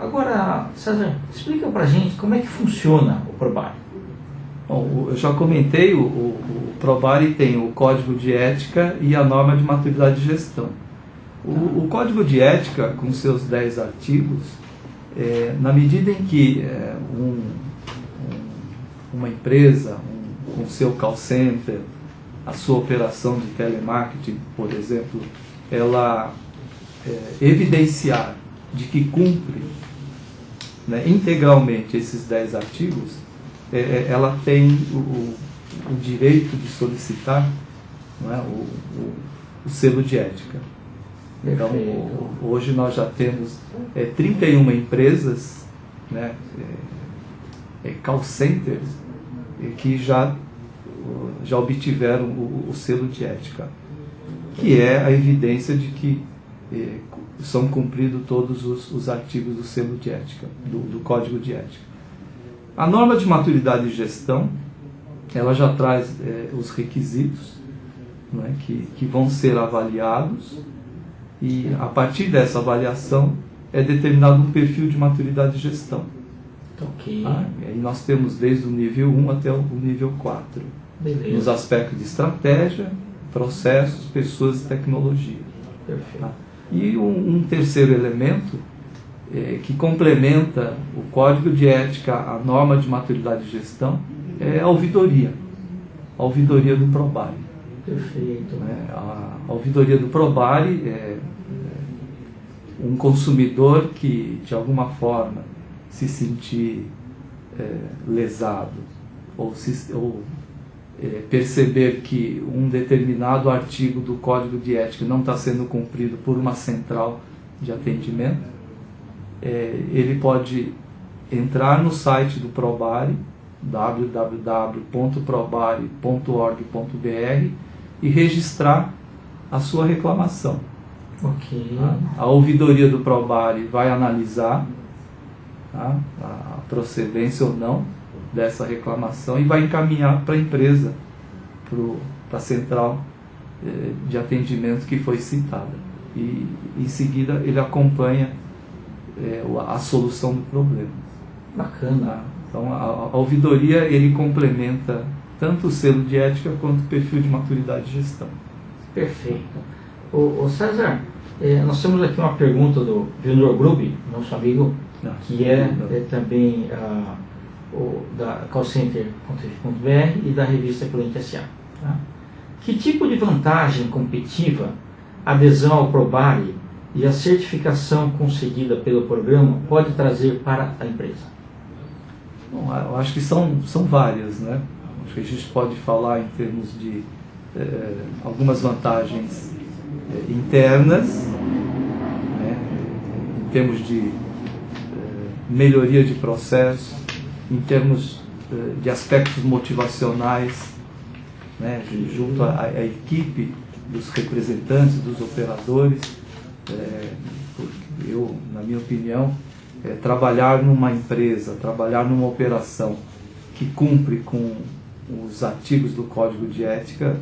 Agora, César, explica pra gente como é que funciona o PROBARI. Bom, eu já comentei, o PROBARI tem o Código de Ética e a norma de maturidade de gestão. O Código de Ética, com seus 10 artigos, na medida em que uma empresa, com seu call center, a sua operação de telemarketing, por exemplo, ela evidenciar de que cumpre, né, integralmente esses 10 artigos, ela tem o direito de solicitar, não é, o selo de ética. Então, hoje nós já temos 31 empresas, né, call centers, que já obtiveram o selo de ética, que é a evidência de que são cumpridos todos os artigos do selo de ética, do Código de Ética. A norma de maturidade de gestão, ela já traz os requisitos, né, que vão ser avaliados, e a partir dessa avaliação é determinado um perfil de maturidade de gestão. Ok. E aí nós temos desde o nível 1 até o nível 4. Beleza. Nos aspectos de estratégia, processos, pessoas e tecnologia. Perfeito. E um terceiro elemento que complementa o Código de Ética, a norma de maturidade de gestão, é a ouvidoria do PROBARI. Perfeito. A ouvidoria do PROBARI é um consumidor que, de alguma forma, se sentir lesado ou perceber que um determinado artigo do Código de Ética não está sendo cumprido por uma central de atendimento, ele pode entrar no site do PROBARI, www.probari.org.br, e registrar a sua reclamação. Ok. A ouvidoria do PROBARI vai analisar a procedência ou não dessa reclamação e vai encaminhar para a empresa, para a central de atendimento que foi citada. E em seguida ele acompanha a solução do problema. Bacana. Então a ouvidoria ele complementa tanto o selo de ética quanto o perfil de maturidade de gestão. Perfeito. Ô César, nós temos aqui uma pergunta do Junior Grubb, nosso amigo, que é também da callcenter.com.br e da revista Cliente SA. Tá? Que tipo de vantagem competitiva a adesão ao Probari e a certificação conseguida pelo programa pode trazer para a empresa? Bom, eu acho que são várias, né? Acho que a gente pode falar em termos de algumas vantagens internas, né? Em termos de melhoria de processo, em termos de aspectos motivacionais, né? Junto à equipe dos representantes, dos operadores. Eu, na minha opinião, trabalhar numa empresa, trabalhar numa operação que cumpre com os artigos do Código de Ética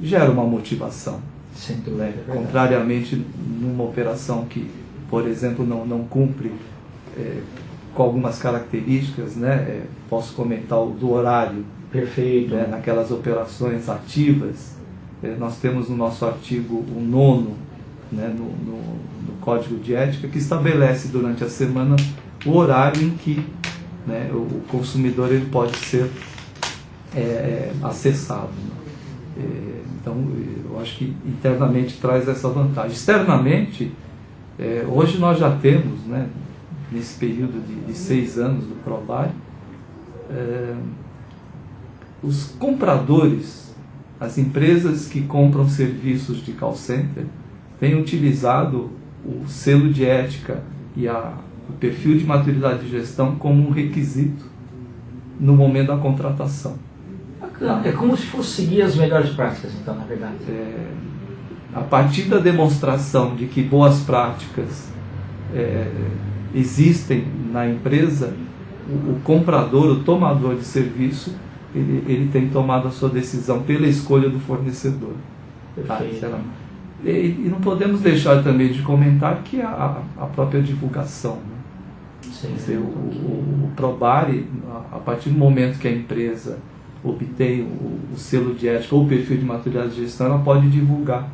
gera uma motivação. Sem dúvida. Contrariamente, numa operação que, por exemplo, não cumpre com algumas características, né? Posso comentar o do horário. Perfeito. Né? Naquelas operações ativas, nós temos no nosso artigo o 9º, né? no Código de Ética, que estabelece durante a semana o horário em que, né, o consumidor ele pode ser acessado. Né? Então, eu acho que internamente traz essa vantagem. Externamente, hoje nós já temos, né, nesse período de 6 anos do Probari, os compradores, as empresas que compram serviços de call center, têm utilizado o selo de ética e o perfil de maturidade de gestão como um requisito no momento da contratação. Bacana. É como se fosse seguir as melhores práticas, então, na verdade. A partir da demonstração de que boas práticas existem na empresa, o comprador, o tomador de serviço, ele tem tomado a sua decisão pela escolha do fornecedor. E não podemos deixar também de comentar que a própria divulgação. Né? Sim. Quer dizer, o Probari, a partir do momento que a empresa obtém o selo de ética ou o perfil de maturidade de gestão, ela pode divulgar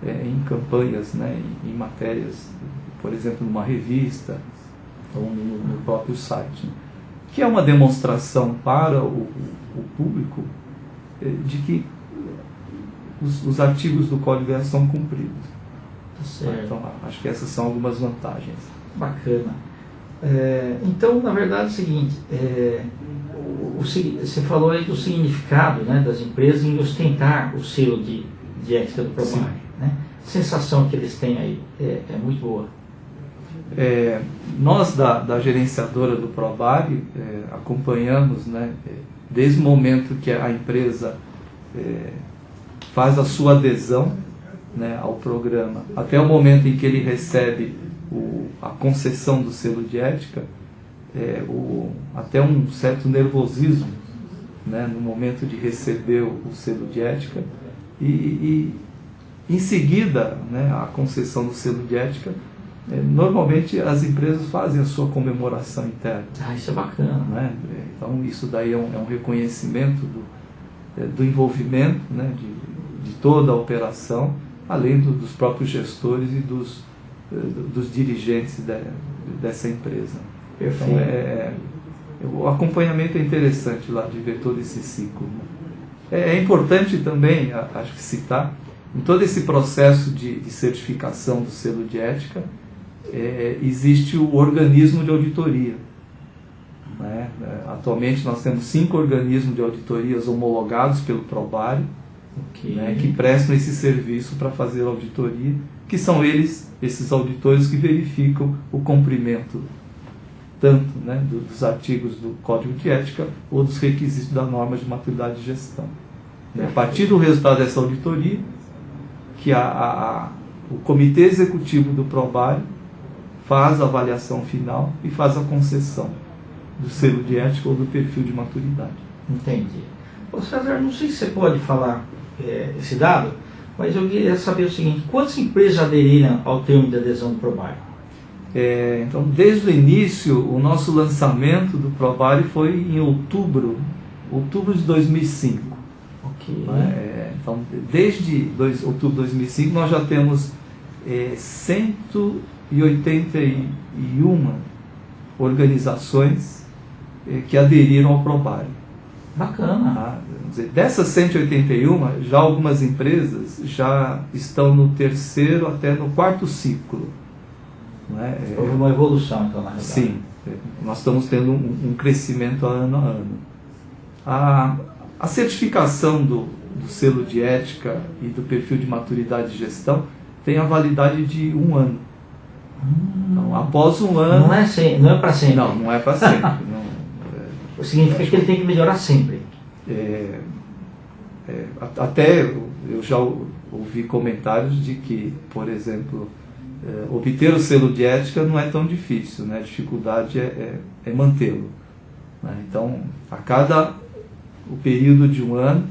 em campanhas, né? em matérias, por exemplo, numa revista ou no próprio site. Né? Que é uma demonstração para o público de que os artigos do Código são cumpridos. Certo. Então, acho que essas são algumas vantagens. Bacana. Então, na verdade, é o seguinte, você falou aí do significado, né, das empresas em ostentar o selo de ética do Probari. Né? A sensação que eles têm aí é muito boa. Nós da gerenciadora do Probari acompanhamos, né, desde o momento que a empresa faz a sua adesão, né, ao programa, até o momento em que ele recebe a concessão do selo de ética, até um certo nervosismo, né, no momento de receber o selo de ética, e em seguida, né, a concessão do selo de ética, normalmente as empresas fazem a sua comemoração interna. Isso é bacana. Né? Então isso daí é um reconhecimento do envolvimento, né, de toda a operação, além dos próprios gestores e dos dirigentes dessa empresa. Perfeito. Então o acompanhamento é interessante lá de ver todo esse ciclo. Né? É importante também, acho que citar, em todo esse processo de certificação do selo de ética, existe o organismo de auditoria. Né? Atualmente nós temos 5 organismos de auditorias homologados pelo Probari, né, que prestam esse serviço para fazer a auditoria, que são esses auditores que verificam o cumprimento tanto, né, dos artigos do Código de Ética ou dos requisitos da norma de maturidade de gestão. A partir do resultado dessa auditoria, que o Comitê Executivo do Probari faz a avaliação final e faz a concessão do selo de ética ou do perfil de maturidade. Entendi. Ô César, não sei se você pode falar esse dado, mas eu queria saber o seguinte: quantas empresas aderiram ao termo de adesão do Probari? Então, desde o início, o nosso lançamento do Probari foi em outubro de 2005. Ok. Então, desde outubro de 2005, nós já temos 181 organizações que aderiram ao Probari. Bacana. Dessas 181, já algumas empresas já estão no 3º até no 4º ciclo. Não é? Houve uma evolução, então, na realidade. Sim, nós estamos tendo um crescimento ano a ano. A certificação do selo de ética e do perfil de maturidade de gestão tem a validade de 1 ano. Então, após 1 ano... Não é para sempre. Não é para sempre. Significa que ele tem que melhorar sempre. Até eu já ouvi comentários de que, por exemplo, obter o selo de ética não é tão difícil, né? A dificuldade é mantê-lo. Né? Então, a cada o período de 1 ano,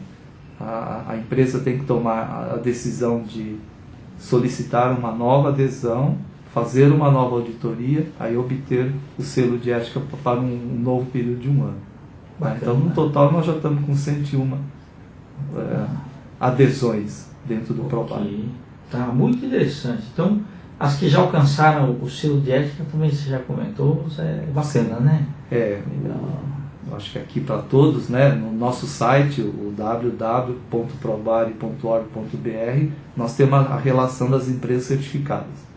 a empresa tem que tomar a decisão de solicitar uma nova adesão, fazer uma nova auditoria, aí obter o selo de ética para um novo período de 1 ano. Então, no total, nós já estamos com 101 adesões dentro do Probari. Tá muito interessante. Então, as que já alcançaram o selo de ética, também você já comentou, é bacana, sim, né? Eu acho que aqui para todos, né, no nosso site, o www.probari.org.br, nós temos a relação das empresas certificadas,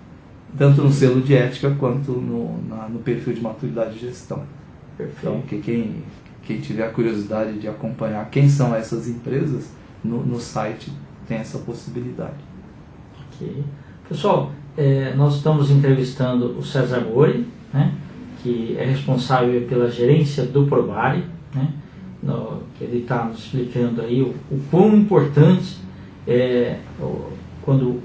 tanto no selo de ética quanto no perfil de maturidade de gestão. Perfeito. Então, quem tiver a curiosidade de acompanhar quem são essas empresas, no site tem essa possibilidade. Ok. Pessoal, nós estamos entrevistando o César Mori, né, que é responsável pela gerência do Probari, né, ele está nos explicando aí o quão importante é quando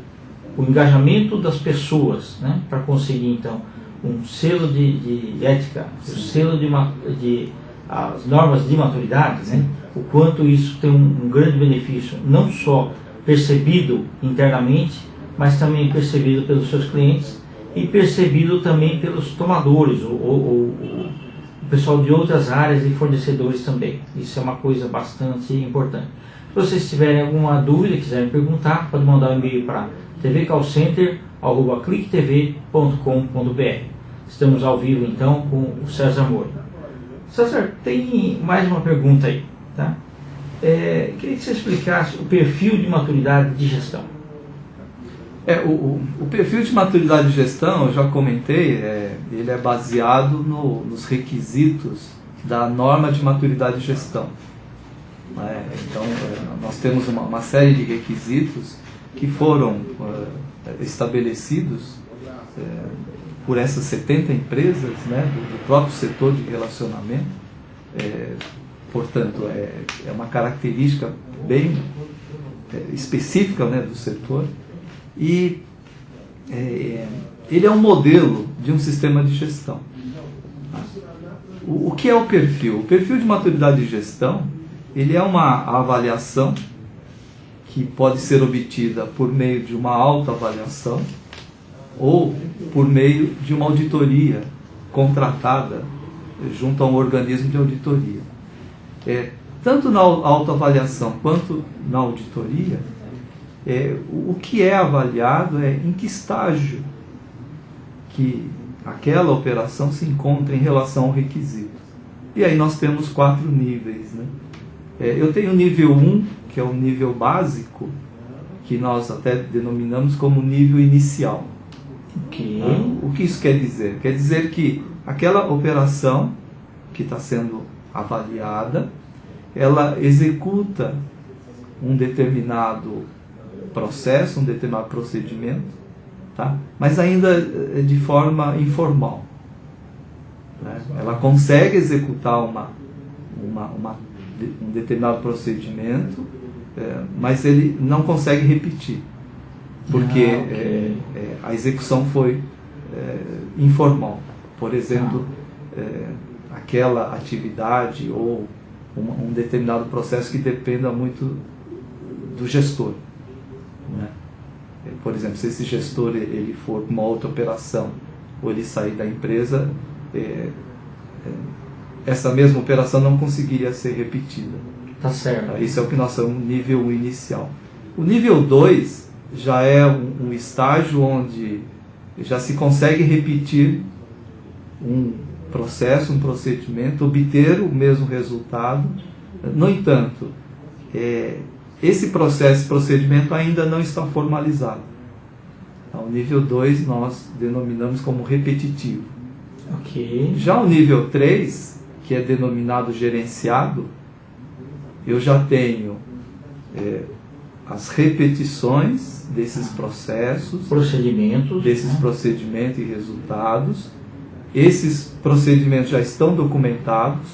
o engajamento das pessoas, né, para conseguir então um selo de ética, o selo de as normas de maturidade, né, o quanto isso tem um grande benefício, não só percebido internamente, mas também percebido pelos seus clientes e percebido também pelos tomadores, ou o pessoal de outras áreas e fornecedores também. Isso é uma coisa bastante importante. Se vocês tiverem alguma dúvida, quiserem perguntar, pode mandar um e-mail para tvcallcenter@clicktv.com.br. Estamos ao vivo então com o César Mori. César, tem mais uma pergunta aí, tá? Queria que você explicasse o perfil de maturidade de gestão. O perfil de maturidade de gestão, eu já comentei, ele é baseado nos requisitos da norma de maturidade de gestão. Então, nós temos uma série de requisitos que foram estabelecidos por essas 70 empresas, né, do próprio setor de relacionamento. Portanto, é uma característica bem específica, né, do setor. E ele é um modelo de um sistema de gestão. O que é o perfil? O perfil de maturidade de gestão, ele é uma avaliação que pode ser obtida por meio de uma autoavaliação ou por meio de uma auditoria contratada junto a um organismo de auditoria. Tanto na autoavaliação quanto na auditoria, o que é avaliado é em que estágio que aquela operação se encontra em relação ao requisito. E aí nós temos 4 níveis, né? Eu tenho o nível 1, que é o nível básico, que nós até denominamos como nível inicial. Okay. O que isso quer dizer? Quer dizer que aquela operação que está sendo avaliada, ela executa um determinado processo, um determinado procedimento, tá? Mas ainda de forma informal. Né? Ela consegue executar um determinado procedimento, mas ele não consegue repetir, porque a execução foi informal. Por exemplo, aquela atividade ou um determinado processo que dependa muito do gestor. Né? Por exemplo, se esse gestor ele for uma outra operação ou ele sair da empresa, essa mesma operação não conseguiria ser repetida. Tá certo. Isso é o que nós chamamos de nível inicial. O nível 2 já é um estágio onde já se consegue repetir um processo, um procedimento, obter o mesmo resultado. No entanto, esse processo, procedimento ainda não está formalizado. Então, o nível 2 nós denominamos como repetitivo. Ok. Já o nível 3, que é denominado gerenciado, eu já tenho as repetições desses processos, Procedimentos. desses procedimentos e resultados. Esses procedimentos já estão documentados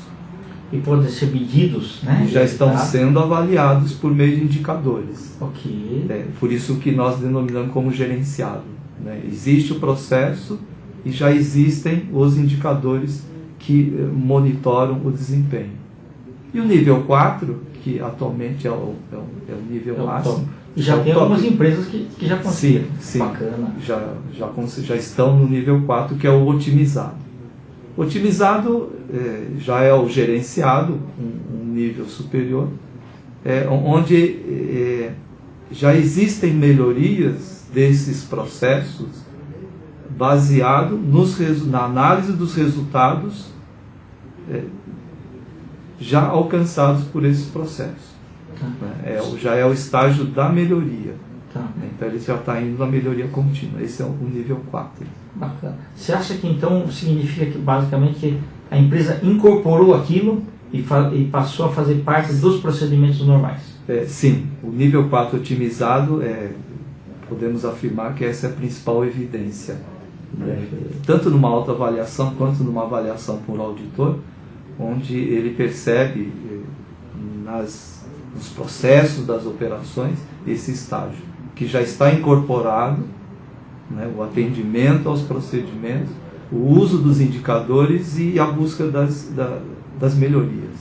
E podem ser medidos, né? e já estão Resultado. sendo avaliados por meio de indicadores. Ok. Por isso que nós denominamos como gerenciado, né? Existe o processo e já existem os indicadores que monitoram o desempenho. E o nível 4, que atualmente é o nível máximo. E já tem algumas empresas que já conseguiram. Sim, Bacana. já estão no nível 4, que é o otimizado. Otimizado já é o gerenciado, um nível superior, onde já existem melhorias desses processos baseado na análise dos resultados já alcançados por esses processos. Tá. Já é o estágio da melhoria. Tá. Então ele já está indo na melhoria contínua. Esse é o nível 4. Bacana. Você acha que então significa que basicamente que a empresa incorporou aquilo e passou a fazer parte dos procedimentos normais? Sim, o nível 4 otimizado, podemos afirmar que essa é a principal evidência. Tanto numa autoavaliação quanto numa avaliação por auditor, onde ele percebe nos processos das operações esse estágio, que já está incorporado, né, o atendimento aos procedimentos, o uso dos indicadores e a busca das melhorias.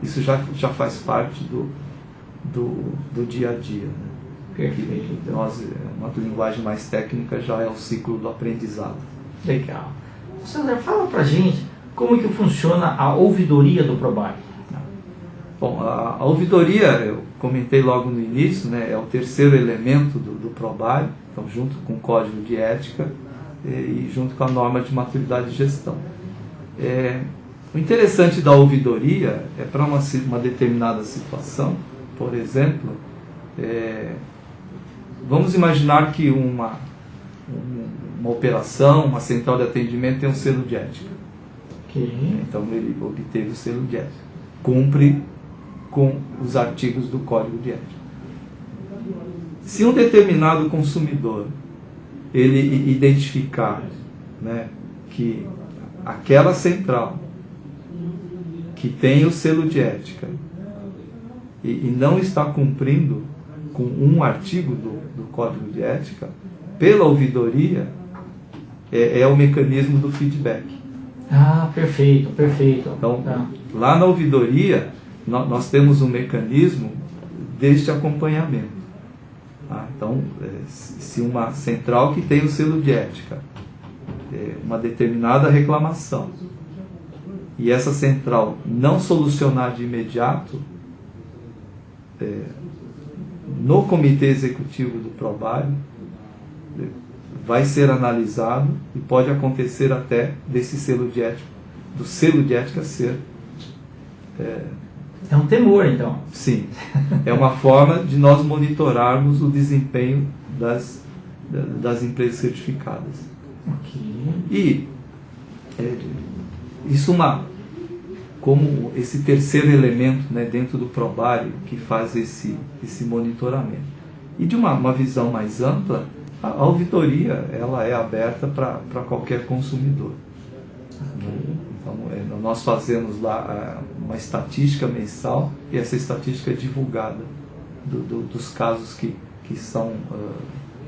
Isso já faz parte do dia a dia. Né? Perfeito. Uma linguagem mais técnica já é o ciclo do aprendizado. Legal. César, fala pra gente como que funciona a ouvidoria do Probari. Bom, a ouvidoria, eu comentei logo no início, né, é o terceiro elemento do Probari, então junto com o Código de Ética e junto com a norma de maturidade de gestão. O interessante da ouvidoria é para uma determinada situação, por exemplo, vamos imaginar que uma operação, uma central de atendimento tem um selo de ética. Okay. Então ele obteve o selo de ética. Cumpre com os artigos do Código de Ética. Se um determinado consumidor ele identificar, né, que aquela central que tem o selo de ética e não está cumprindo com um artigo do Código de Ética, pela ouvidoria, é o mecanismo do feedback. Ah, perfeito, perfeito. Então, lá na ouvidoria, nós temos um mecanismo deste acompanhamento. Tá? Então, se uma central que tem o selo de ética, uma determinada reclamação, e essa central não solucionar de imediato, no comitê executivo do Probari, vai ser analisado e pode acontecer até desse selo de ética, do selo de ética ser... É um temor, então. Sim, é uma forma de nós monitorarmos o desempenho das empresas certificadas. Ok. E isso como esse terceiro elemento, né, dentro do Probari que faz esse monitoramento. E de uma visão mais ampla, a auditoria ela é aberta para qualquer consumidor. Então, nós fazemos lá uma estatística mensal e essa estatística é divulgada dos casos que são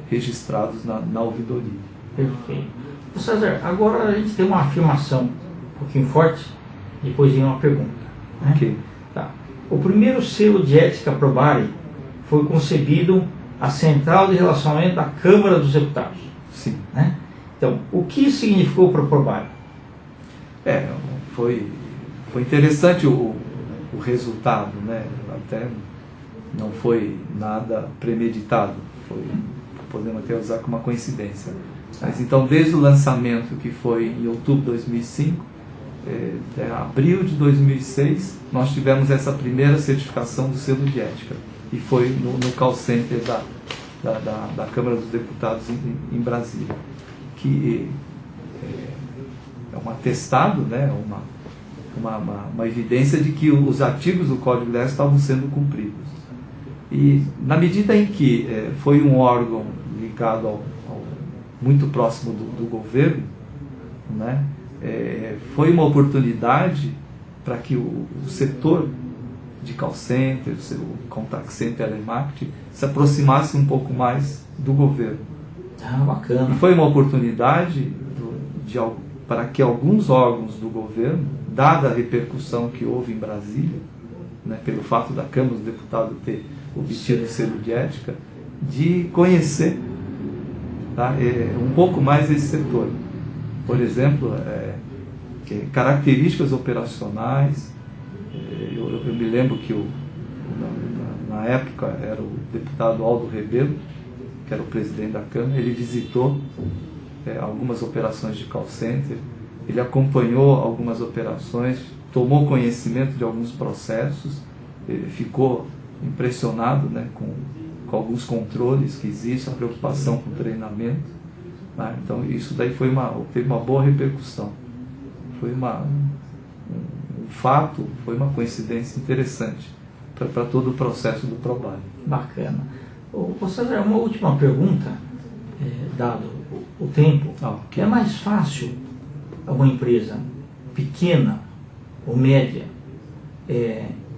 registrados na ouvidoria. Perfeito. César, agora a gente tem uma afirmação um pouquinho forte, depois vem uma pergunta. Né? Ok. Tá. O primeiro selo de ética Probari foi concebido a Central de Relacionamento da Câmara dos Deputados. Sim. Né? Então, o que isso significou para o Probari? Foi interessante o resultado, né? Até não foi nada premeditado, foi podemos até usar como uma coincidência. Mas então, desde o lançamento, que foi em outubro de 2005, até abril de 2006, nós tivemos essa primeira certificação do selo de ética, e foi no call center da Câmara dos Deputados em Brasília, que é um atestado, né, uma evidência de que os artigos do Código de Ética estavam sendo cumpridos. E na medida em que foi um órgão ligado muito próximo do governo, né, foi uma oportunidade para que o setor de call center, o contact center, telemarketing, se aproximasse um pouco mais do governo. Bacana. E foi uma oportunidade para que alguns órgãos do governo, dada a repercussão que houve em Brasília, né, pelo fato da Câmara dos Deputados ter obtido o selo de ética, de conhecer, tá, um pouco mais esse setor. Por exemplo, características operacionais. Eu me lembro que na época era o deputado Aldo Rebelo, que era o presidente da Câmara. Ele visitou algumas operações de call center, ele acompanhou algumas operações, tomou conhecimento de alguns processos, ficou impressionado, né, com alguns controles que existem, a preocupação com o treinamento. Né? Então isso daí teve uma boa repercussão. Foi um fato, foi uma coincidência interessante para todo o processo do Probari. Bacana. César, uma última pergunta, dado o tempo. Okay. É mais fácil uma empresa pequena ou média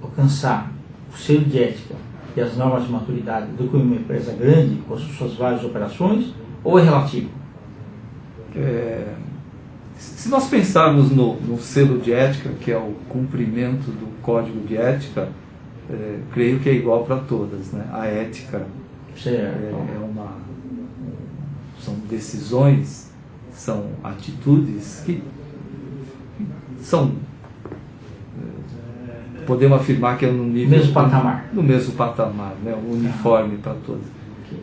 alcançar o selo de ética e as normas de maturidade do que uma empresa grande com as suas várias operações, ou é relativo? Se nós pensarmos no selo de ética, que é o cumprimento do código de ética, creio que é igual para todas, né? A ética são decisões, são atitudes que são, podemos afirmar que é no mesmo patamar. No mesmo patamar, né? Uniforme para todas.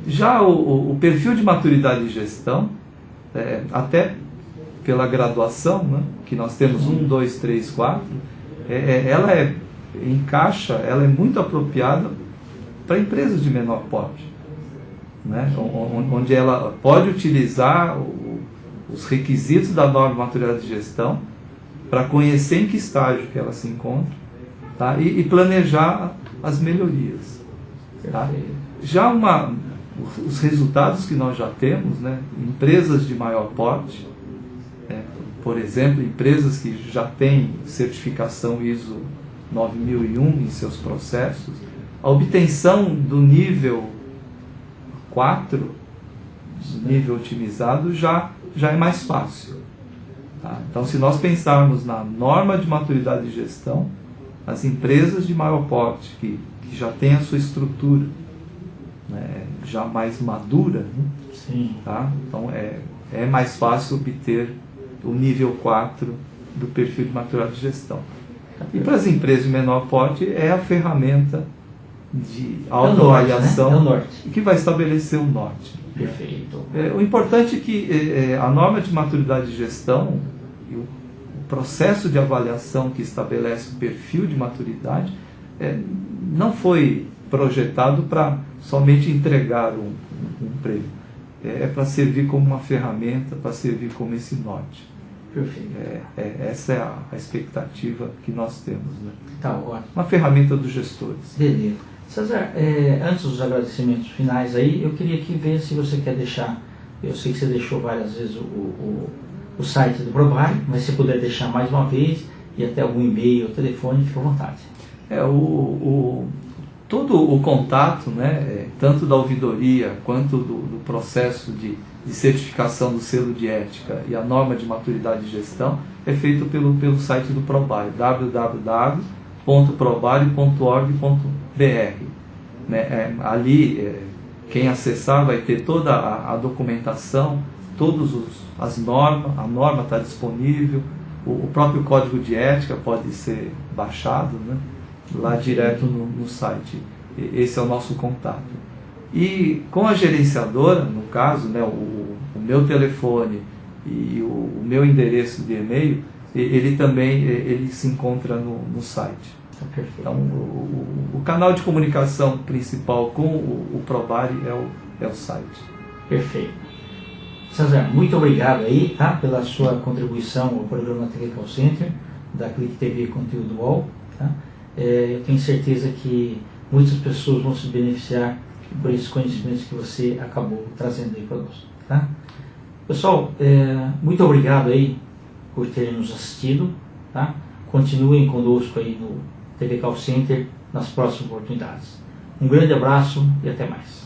Já o perfil de maturidade de gestão, até pela graduação, né, que nós temos 1, 2, 3, 4, ela encaixa, ela é muito apropriada para empresas de menor porte, né, onde ela pode utilizar os requisitos da norma de maturidade de gestão para conhecer em que estágio que ela se encontra, tá, e planejar as melhorias. Tá. Já os resultados que nós já temos, né, empresas de maior porte, por exemplo, empresas que já têm certificação ISO 9001 em seus processos, a obtenção do nível 4, nível otimizado, já é mais fácil. Tá? Então, se nós pensarmos na norma de maturidade de gestão, as empresas de maior porte, que já têm a sua estrutura, né, já mais madura, né? Sim. Tá? Então é mais fácil obter o nível 4 do perfil de maturidade de gestão. E para as empresas de menor porte é a ferramenta de autoavaliação, né? É o norte, que vai estabelecer o norte. Perfeito. O importante é que a norma de maturidade de gestão e o processo de avaliação que estabelece o perfil de maturidade não foi projetado para somente entregar um prêmio. É para servir como uma ferramenta, para servir como esse norte. Perfeito. Essa é a expectativa que nós temos. Né? Tá ótimo. Uma ferramenta dos gestores. Beleza. César, antes dos agradecimentos finais aí, eu queria aqui ver se você quer deixar, eu sei que você deixou várias vezes o site do Probari, mas se puder deixar mais uma vez, e até algum e-mail ou telefone, fique à vontade. Todo o contato, né, tanto da ouvidoria quanto do processo de certificação do selo de ética e a norma de maturidade de gestão é feito pelo site do Probari, www.probari.org.br. Né, ali, quem acessar vai ter toda a documentação, as normas, a norma está disponível, o próprio código de ética pode ser baixado, né, lá direto no site. Esse é o nosso contato. E com a gerenciadora, no caso, né, o meu telefone e o meu endereço de e-mail, ele também ele se encontra no site. Então, o canal de comunicação principal com o Probari é o site. Perfeito. César, muito obrigado aí, tá, pela sua contribuição ao programa TV Call Center da Clique TV Conteúdo UOL. Tá? Eu tenho certeza que muitas pessoas vão se beneficiar por esses conhecimentos que você acabou trazendo aí para nós. Tá? Pessoal, muito obrigado aí por terem nos assistido. Tá? Continuem conosco aí no TV Call Center nas próximas oportunidades. Um grande abraço e até mais.